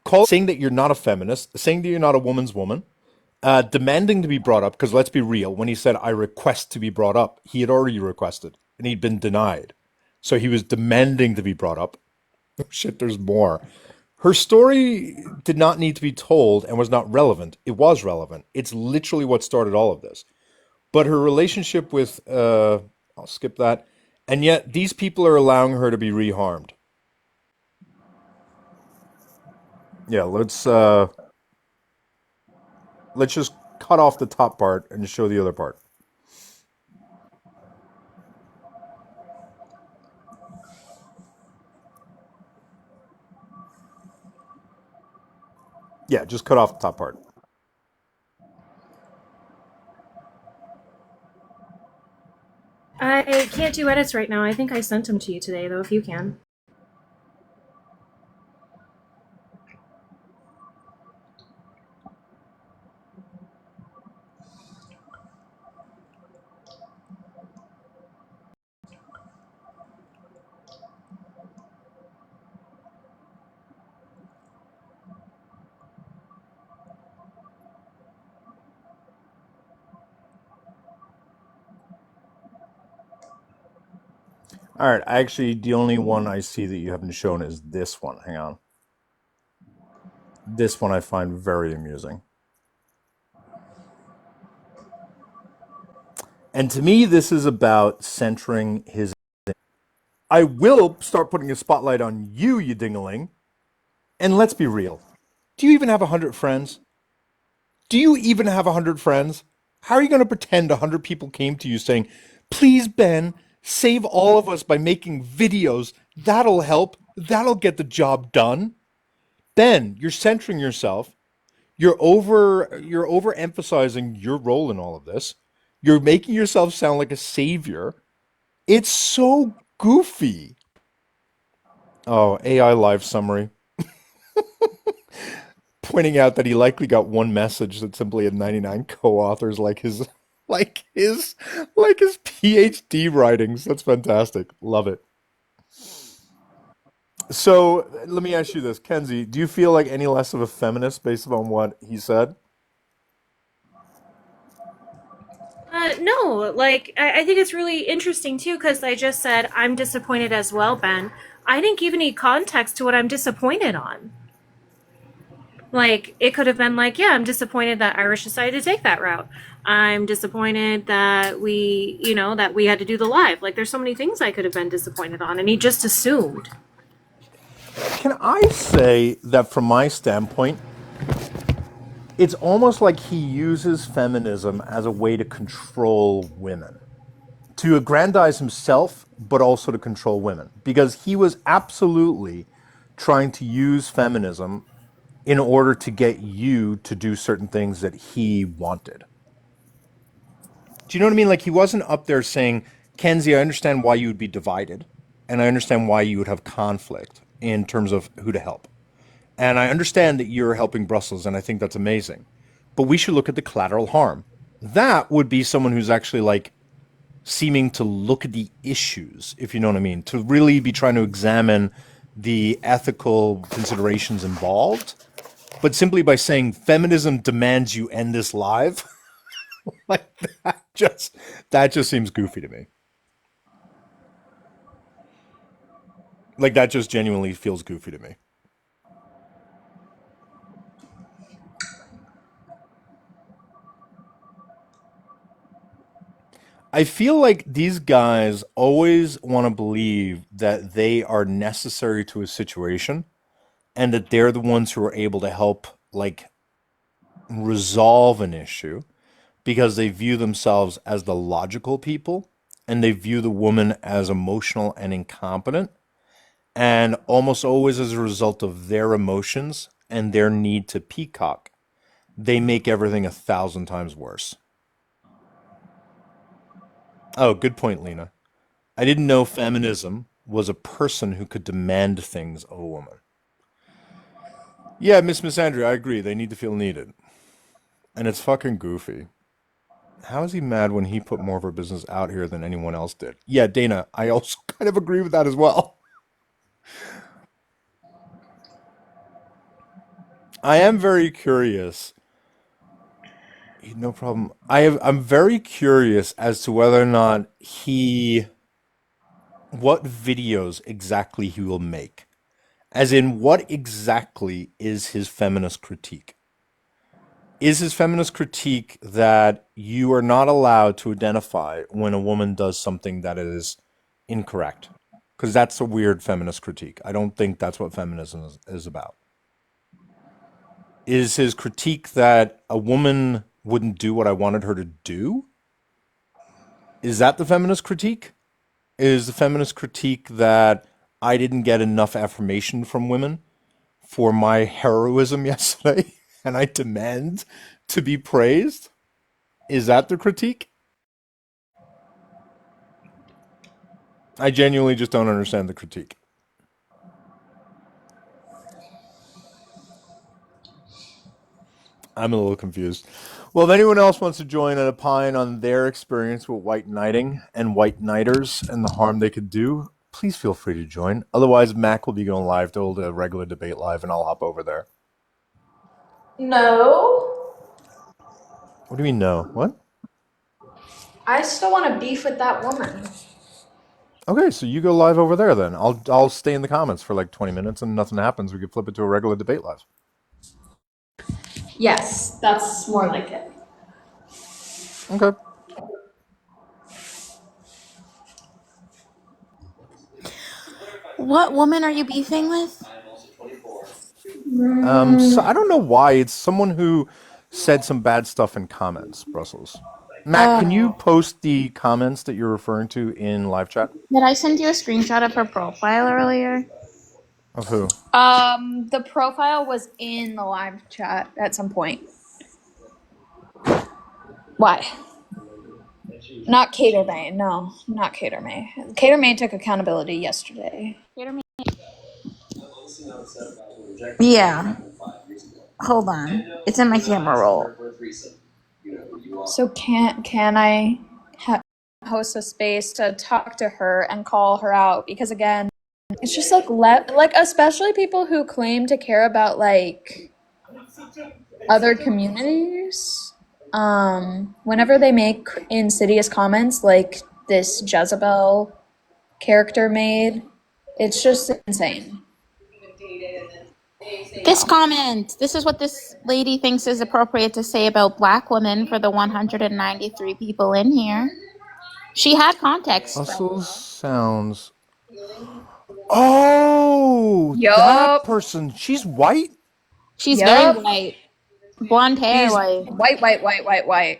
Call it saying that you're not a feminist, saying that you're not a woman's woman, demanding to be brought up. Because let's be real, when he said I request to be brought up, he had already requested and he'd been denied, so he was demanding to be brought up. Oh shit, there's more. Her story did not need to be told and was not relevant. It was relevant. It's literally what started all of this. But her relationship with, I'll skip that. And yet these people are allowing her to be reharmed. Yeah, let's just cut off the top part and show the other part. Yeah, just cut off the top part. I can't do edits right now. I think I sent them to you today, though, if you can. All right, actually, the only one I see that you haven't shown is this one. Hang on. This one I find very amusing. And to me, this is about centering his. I will start putting a spotlight on you, you dingaling. And let's be real. Do you even have 100 friends? Do you even have 100 friends? How are you going to pretend 100 people came to you saying, please, Ben, save all of us by making videos? That'll help. That'll get the job done. Ben, you're centering yourself. You're overemphasizing your role in all of this. You're making yourself sound like a savior. It's so goofy. Oh, AI live summary pointing out that he likely got one message that simply had 99 co-authors like his PhD writings. That's fantastic. Love it. So let me ask you this, Kenzie, do you feel like any less of a feminist based on what he said? No, like, I think it's really interesting, too, because I just said, I'm disappointed as well, Ben. I didn't give any context to what I'm disappointed on. Like, it could have been like, yeah, I'm disappointed that Irish decided to take that route. I'm disappointed that that we had to do the live. Like, there's so many things I could have been disappointed on, and he just assumed. Can I say that from my standpoint, it's almost like he uses feminism as a way to control women, to aggrandize himself, but also to control women. Because he was absolutely trying to use feminism in order to get you to do certain things that he wanted. Do you know what I mean? Like he wasn't up there saying, Kenzie, I understand why you would be divided, and I understand why you would have conflict in terms of who to help. And I understand that you're helping Brussels, and I think that's amazing. But we should look at the collateral harm. That would be someone who's actually like seeming to look at the issues, if you know what I mean, to really be trying to examine the ethical considerations involved. But simply by saying feminism demands you end this live, like that just seems goofy to me. Like that just genuinely feels goofy to me. I feel like these guys always want to believe that they are necessary to a situation and that they're the ones who are able to help like resolve an issue because they view themselves as the logical people and they view the woman as emotional and incompetent. And almost always as a result of their emotions and their need to peacock, they make everything 1,000 times worse. Oh, good point, Lena. I didn't know feminism was a person who could demand things of a woman. Yeah, Miss Andrew, I agree. They need to feel needed. And it's fucking goofy. How is he mad when he put more of her business out here than anyone else did? Yeah, Dana, I also kind of agree with that as well. I am very curious. No problem. I'm very curious as to whether or not what videos exactly he will make. As in, what exactly is his feminist critique? Is his feminist critique that you are not allowed to identify when a woman does something that is incorrect? Because that's a weird feminist critique. I don't think that's what feminism is about. Is his critique that a woman wouldn't do what I wanted her to do? Is that the feminist critique? Is the feminist critique that I didn't get enough affirmation from women for my heroism yesterday and I demand to be praised? Is that the critique? I genuinely just don't understand the critique. I'm a little confused. Well, if anyone else wants to join and opine on their experience with white knighting and white knighters and the harm they could do, please feel free to join. Otherwise, Mac will be going live to hold a regular debate live, and I'll hop over there. No. What do you mean, no? What? I still want to beef with that woman. Okay, so you go live over there then. I'll stay in the comments for like 20 minutes, and nothing happens. We could flip it to a regular debate live. Yes, that's more like it. Okay. What woman are you beefing with? So I don't know why. It's someone who said some bad stuff in comments, Brussels. Matt, can you post the comments that you're referring to in live chat? Did I send you a screenshot of her profile earlier? Of who? The profile was in the live chat at some point. Why? Not Cater May. No, not Cater May. Cater May took accountability yesterday. Yeah. Hold on. It's in my camera roll. So can I host a space to talk to her and call her out? Because again, it's just like especially people who claim to care about like other communities. Whenever they make insidious comments like this Jezebel character made, it's just insane. This comment. This is what this lady thinks is appropriate to say about black women for the 193 people in here. She had context. Brussels sounds. Oh, that Yup. person. She's white? She's Yup. very white. Blonde hair, She's like. white.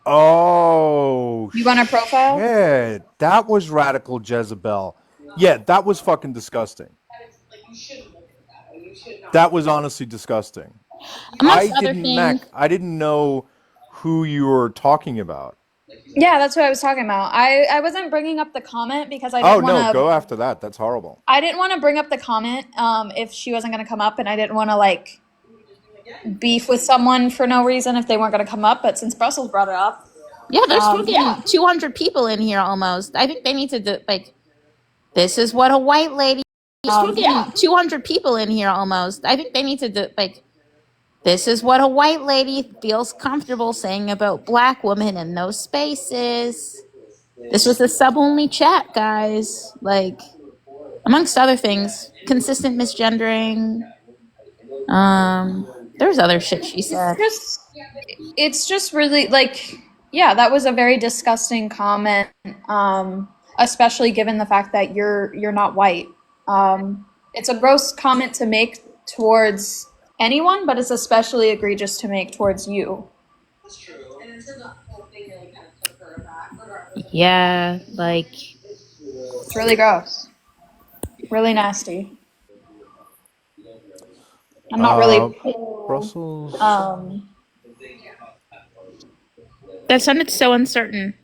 Oh, You want her profile? shit. That was radical Jezebel. Yeah, that was fucking disgusting. That was honestly disgusting. Amongst other things. Mac, I didn't know who you were talking about. Yeah, that's what I was talking about. I wasn't bringing up the comment because I didn't want to. Go after that. That's horrible. I didn't want to bring up the comment if she wasn't going to come up, and I didn't want to like beef with someone for no reason if they weren't going to come up. But since Brussels brought it up, Yeah, there's fucking 200 people in here almost. I think they need to do, like, this is what a white lady. There's fucking 200 people in here almost. I think they need to do, like, this is what a white lady feels comfortable saying about black women in those spaces. This was a sub-only chat, guys. Like, amongst other things, consistent misgendering. There's other shit she said. it's just really like, yeah, that was a very disgusting comment, especially given the fact that you're not white. It's a gross comment to make towards anyone, but it's especially egregious to make towards you. Yeah, like, It's really gross, really nasty. I'm not really. Brussels. that sounded so uncertain.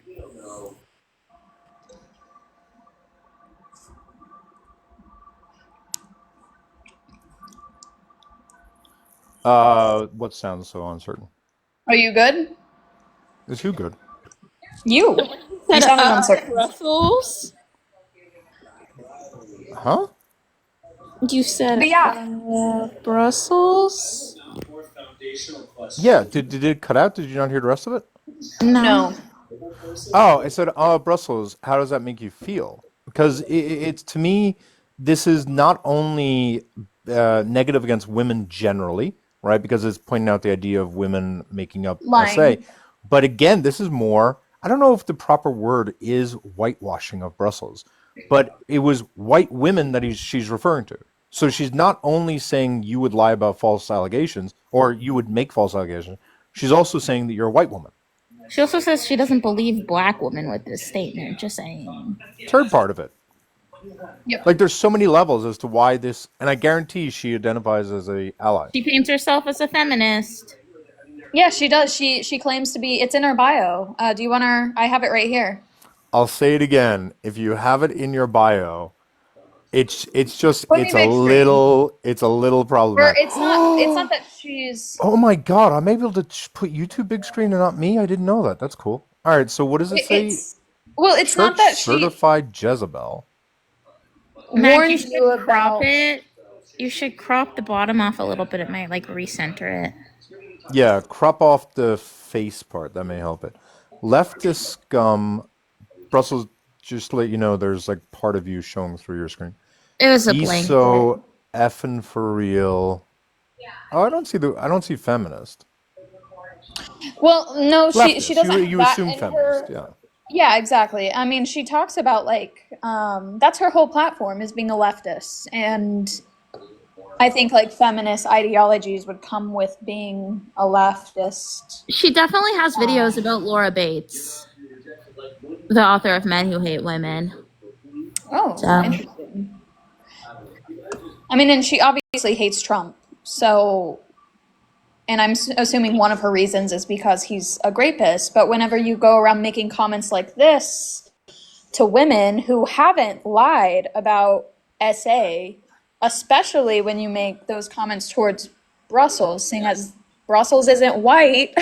What sounds so uncertain? Are you good? Is who good? You sounded uncertain. Brussels? Huh? You said But yeah. Brussels? Yeah. Did it cut out? Did you not hear the rest of it? No. Oh, I said, Brussels, how does that make you feel? Because it's to me, this is not only negative against women generally, right? Because it's pointing out the idea of women making up SA. Lying. But again, this is more, I don't know if the proper word is whitewashing of Brussels, but it was white women that she's referring to. So she's not only saying you would lie about false allegations or you would make false allegations, she's also saying that you're a white woman. She also says she doesn't believe black women with this statement. Just saying. Third part of it. Yep. Like there's so many levels as to why this, and I guarantee she identifies as a ally. She paints herself as a feminist. Yeah, she does. She claims to be. It's in her bio. Do you want her? I have it right here. I'll say it again. If you have it in your bio, it's just Put me big screen. it's a little Or problematic. it's not. It's not that she's. Oh my god, I'm able to put YouTube big screen and not me? I didn't know that. That's cool. All right, so what does it say? It's well. It's Church not that she certified Jezebel. Mac, you warned should you crop about. it. You should crop the bottom off a little bit. It might like recenter it. Yeah, crop off the face part. That may help it. Leftist scum. Brussels, just to let you know, there's like part of you showing through your screen. It was a He's blank. so effing for real. Oh, I don't see feminist. Well, no, she Leftist. doesn't have You that assume in feminist, her. yeah. Yeah, exactly. I mean, she talks about like that's her whole platform is being a leftist, and I think like feminist ideologies would come with being a leftist. She definitely has videos about Laura Bates, the author of Men Who Hate Women. Oh, So interesting. I mean, and she obviously hates Trump, so. And I'm assuming one of her reasons is because he's a rapist. But whenever you go around making comments like this to women who haven't lied about SA, especially when you make those comments towards Brussels, seeing as Brussels isn't white,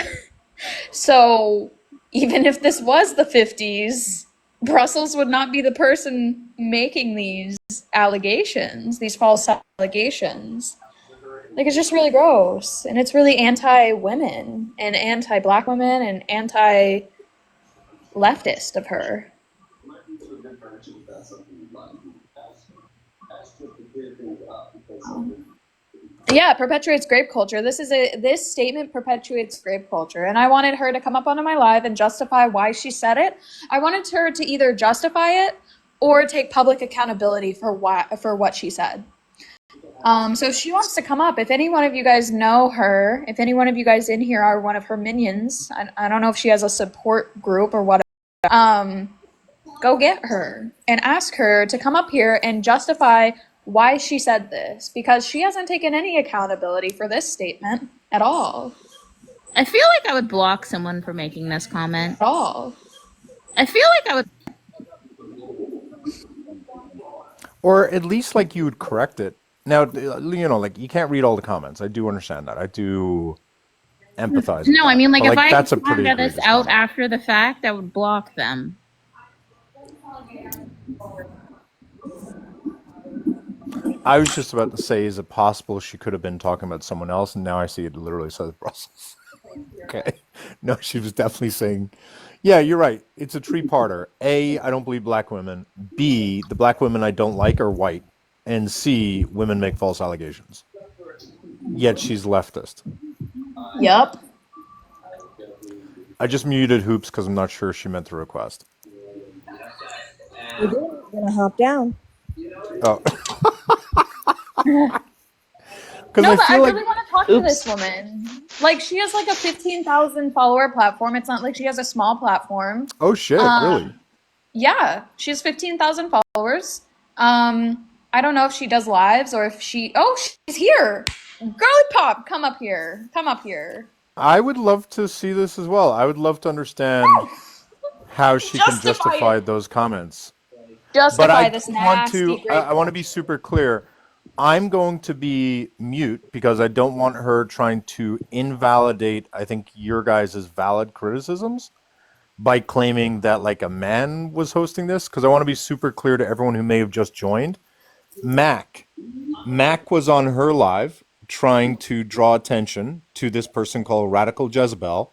so even if this was the 50s, Brussels would not be the person making these allegations, these false allegations. Like, it's just really gross. And it's really anti-women and anti-black women and anti-leftist of her. Yeah, perpetuates grape culture. This statement perpetuates grape culture. And I wanted her to come up onto my live and justify why she said it. I wanted her to either justify it or take public accountability for what she said. So if she wants to come up, if any one of you guys know her, if any one of you guys in here are one of her minions, I don't know if she has a support group or whatever, go get her and ask her to come up here and justify why she said this, because she hasn't taken any accountability for this statement at all. I feel like I would block someone for making this comment. At all. I feel like I would. Or at least like you would correct it. Now, like you can't read all the comments. I do understand that. I do empathize. No, I mean, like, but, if I that's a found pretty this egregious out comment. after the fact, I would block them. I was just about to say, is it possible she could have been talking about someone else? And now I see it literally says Brussels. Okay. No, she was definitely saying, yeah, you're right. It's a three-parter. A, I don't believe black women. B, the black women I don't like are white. And C, women make false allegations. Yet she's leftist. Yep. I just muted Hoops because I'm not sure she meant the request. We did. We're gonna hop down. Oh. No, I but I feel really want to talk to this woman. Like, she has like a 15,000 follower platform. It's not like she has a small platform. Oh shit, really? Yeah, she has 15,000 followers. I don't know if she does lives or if she. Oh, she's here. Girly Pop, come up here. Come up here. I would love to see this as well. I would love to understand how she can justify it. those comments. Justify But I this want nasty. to. I want to be super clear. I'm going to be mute because I don't want her trying to invalidate, I think, your guys' valid criticisms by claiming that like a man was hosting this. Because I want to be super clear to everyone who may have just joined. Mac was on her live trying to draw attention to this person called Radical Jezebel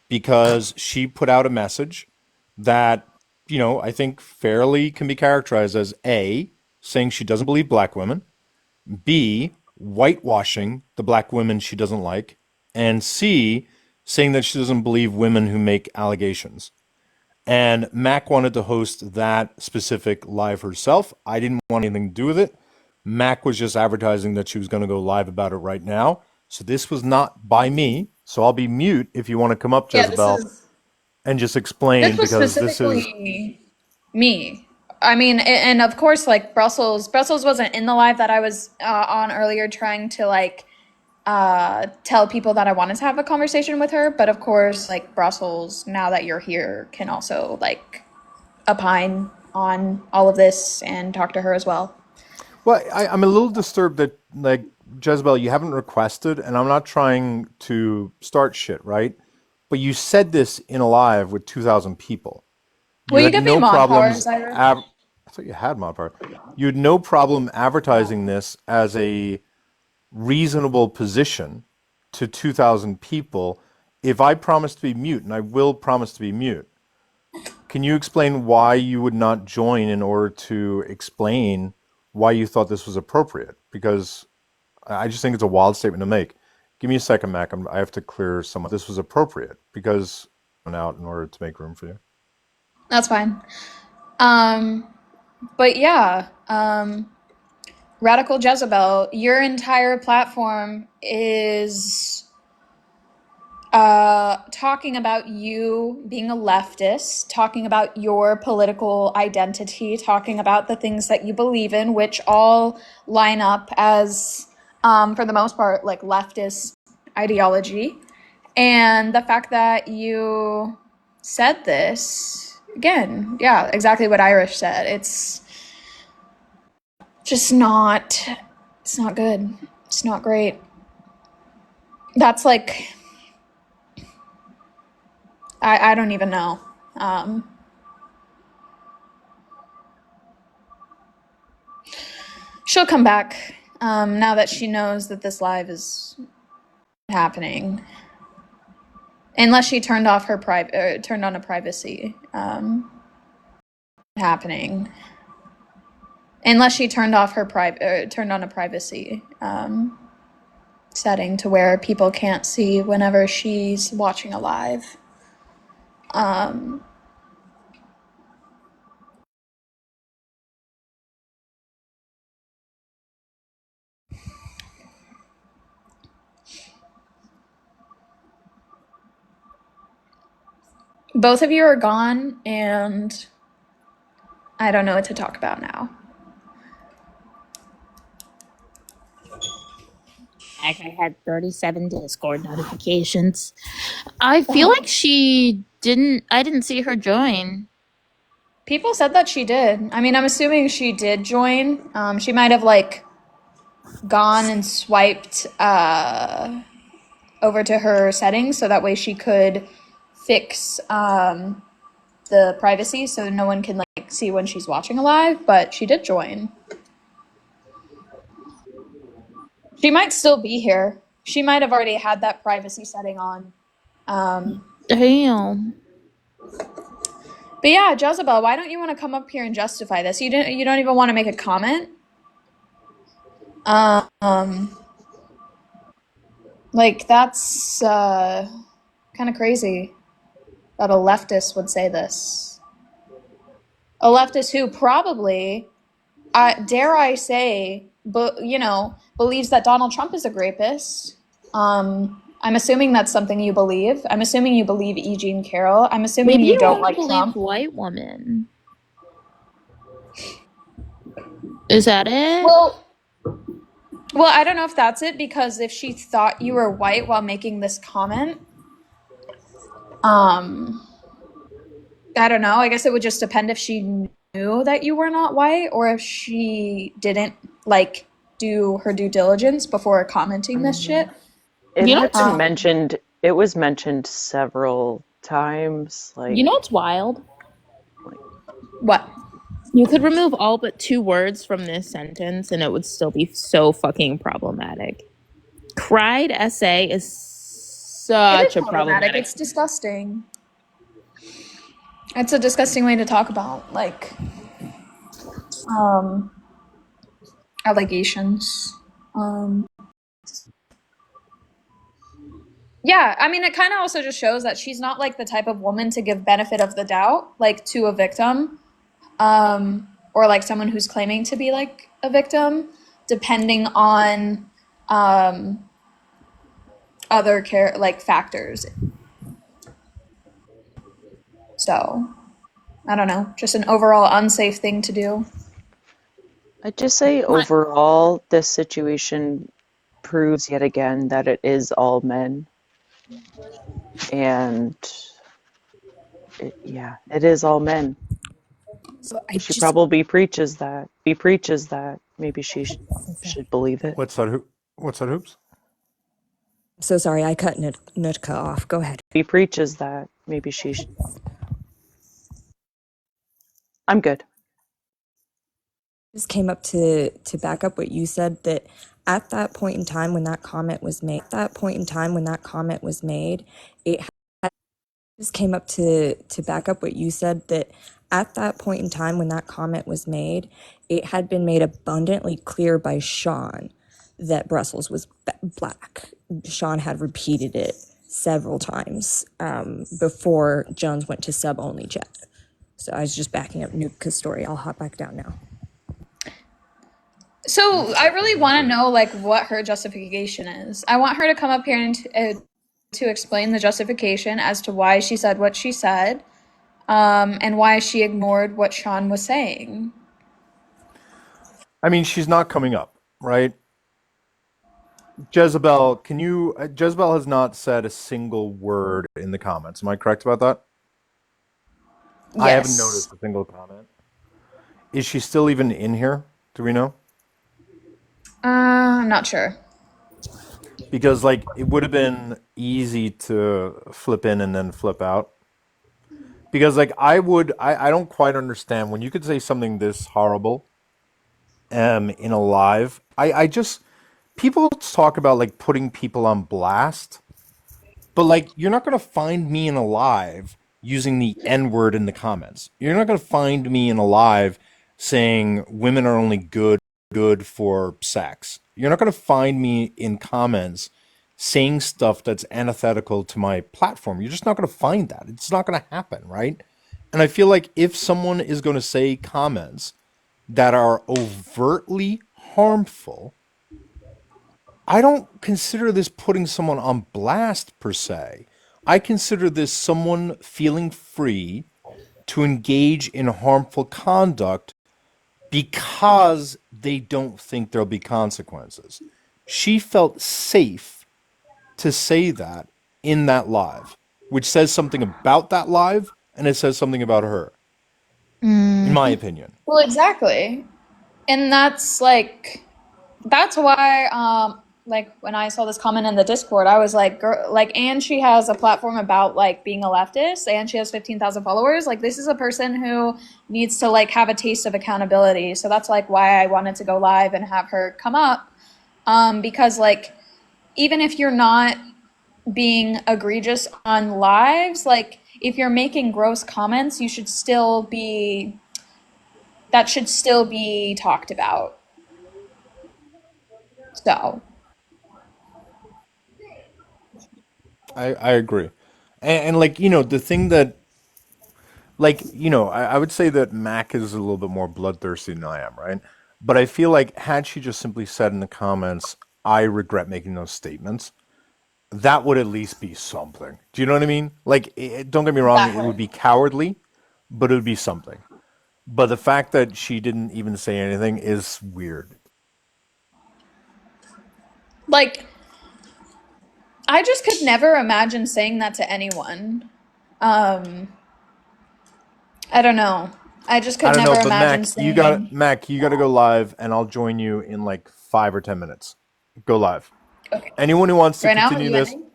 because she put out a message that, I think fairly can be characterized as A, saying she doesn't believe black women, B, whitewashing the black women she doesn't like, and C, saying that she doesn't believe women who make allegations. And Mac wanted to host that specific live herself. I didn't want anything to do with it. Mac was just advertising that she was going to go live about it right now. So this was not by me. So I'll be mute if you want to come up, Yeah, Jezebel, and just explain, this was because this is specifically me. I mean, and of course, like Brussels wasn't in the live that I was on earlier, trying to like tell people that I wanted to have a conversation with her. But of course, like Brussels, now that you're here, can also like opine on all of this and talk to her as well. Well, I'm a little disturbed that, like, Jezebel, you haven't requested, and I'm not trying to start shit, right? But you said this in a live with 2,000 people. You Will you had give me no mod problems. powers, Irish? I thought you had mod power. You had no problem advertising this as a reasonable position to 2,000 people. If I promise to be mute, and I will promise to be mute, can you explain why you would not join in order to explain why you thought this was appropriate? Because I just think it's a wild statement to make. Give me a second, Mac. I have to clear someone. This was appropriate because I went out in order to make room for you. That's fine. But yeah, Radical Jezebel, your entire platform is talking about you being a leftist, talking about your political identity, talking about the things that you believe in, which all line up as, for the most part, like leftist ideology. And the fact that you said this, again, yeah, exactly what Irish said. It's just not, it's not good. It's not great. That's like, I don't even know. She'll come back now that she knows that this live is happening, unless she turned off her turned on a privacy happening. Unless she turned off her turned on a privacy setting to where people can't see whenever she's watching a live. Both of you are gone, and I don't know what to talk about now. I had 37 Discord notifications. I feel like she didn't. I didn't see her join. People said that she did. I mean, I'm assuming she did join. She might have like gone and swiped over to her settings so that way she could fix the privacy so no one can like see when she's watching a live. But she did join. She might still be here. She might have already had that privacy setting on. Damn. But yeah, Jezebel, why don't you want to come up here and justify this? You don't even want to make a comment? Like that's kind of crazy that a leftist would say this. A leftist who probably, dare I say, believes that Donald Trump is a rapist. I'm assuming that's something you believe. I'm assuming you believe E. Jean Carroll. I'm assuming Maybe you you don't want like to believe Trump. white woman. Is that it? Well, I don't know if that's it, because if she thought you were white while making this comment, I don't know. I guess it would just depend if she knew that you were not white or if she didn't like do her due diligence before commenting this shit. It You know had what's- been mentioned. It was mentioned several times. Like, You know what's wild? What? You could remove all but 2 words from this sentence and it would still be so fucking problematic. Cried essay is It such is a problematic. problematic. It's disgusting. It's a disgusting way to talk about, like, allegations. Yeah, I mean, it kind of also just shows that she's not like the type of woman to give benefit of the doubt, like to a victim, or like someone who's claiming to be like a victim, depending on other like factors. So I don't know, just an overall unsafe thing to do. I'd just say overall, this situation proves yet again that it is all men. And it is all men. So I She just probably preaches that. He preaches that. Maybe she should believe it. What's that? What's that, Hoops? so sorry. I cut Nutka off. Go ahead. He preaches that. Maybe I'm good. Just came up to back up what you said, that at that point in time when that comment was made, it just came up to back up what you said, that at that point in time when that comment was made, it had been made abundantly clear by Sean that Brussels was black. Sean had repeated it several times before Jones went to sub-only chat. So I was just backing up Nutka's story. I'll hop back down now. So I really want to know like what her justification is. I want her to come up here and to explain the justification as to why she said what she said, and why she ignored what Sean was saying. I mean, she's not coming up, right? Jezebel, Jezebel has not said a single word in the comments. Am I correct about that? Yes. I haven't noticed a single comment. Is she still even in here? Do we know? I'm not sure. Because like it would have been easy to flip in and then flip out. Because like I don't quite understand when you could say something this horrible in a live. I just people talk about like putting people on blast, but like you're not gonna find me in a live using the N word in the comments. You're not gonna find me in a live saying women are only good for sex. You're not gonna find me in comments saying stuff that's antithetical to my platform. You're just not gonna find that. It's not gonna happen, right? And I feel like if someone is gonna say comments that are overtly harmful, I don't consider this putting someone on blast per se. I consider this someone feeling free to engage in harmful conduct because they don't think there'll be consequences. She felt safe to say that in that live, which says something about that live and it says something about her, in my opinion. Well, exactly. And that's why like when I saw this comment in the Discord, I was like, girl, like, and she has a platform about like being a leftist and she has 15,000 followers. Like this is a person who needs to like have a taste of accountability. So that's like why I wanted to go live and have her come up. Because like even if you're not being egregious on lives, like if you're making gross comments, you should still be that should still be talked about. So I agree. And like, you know, the thing that like, you know, I would say that Mac is a little bit more bloodthirsty than I am, right? But I feel like had she just simply said in the comments, I regret making those statements, that would at least be something. Do you know what I mean? Like, don't get me wrong, it would be cowardly, but it would be something. But the fact that she didn't even say anything is weird. like I just could never imagine saying that to anyone. I don't know. I just I could don't know, never but imagine saying. Mac, you got to go live, and I'll join you in like 5 or 10 minutes. Go live. Okay. Anyone who wants to Right now, are continue you this, ending?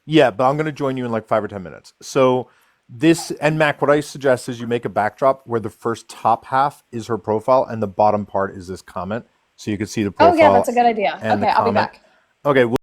yeah, but I'm going to join you in like 5 or 10 minutes. So this and Mac, what I suggest is you make a backdrop where the first top half is her profile and the bottom part is this comment, so you can see the Oh yeah, profile that's a good idea. and the Okay, I'll be comment. back. Okay,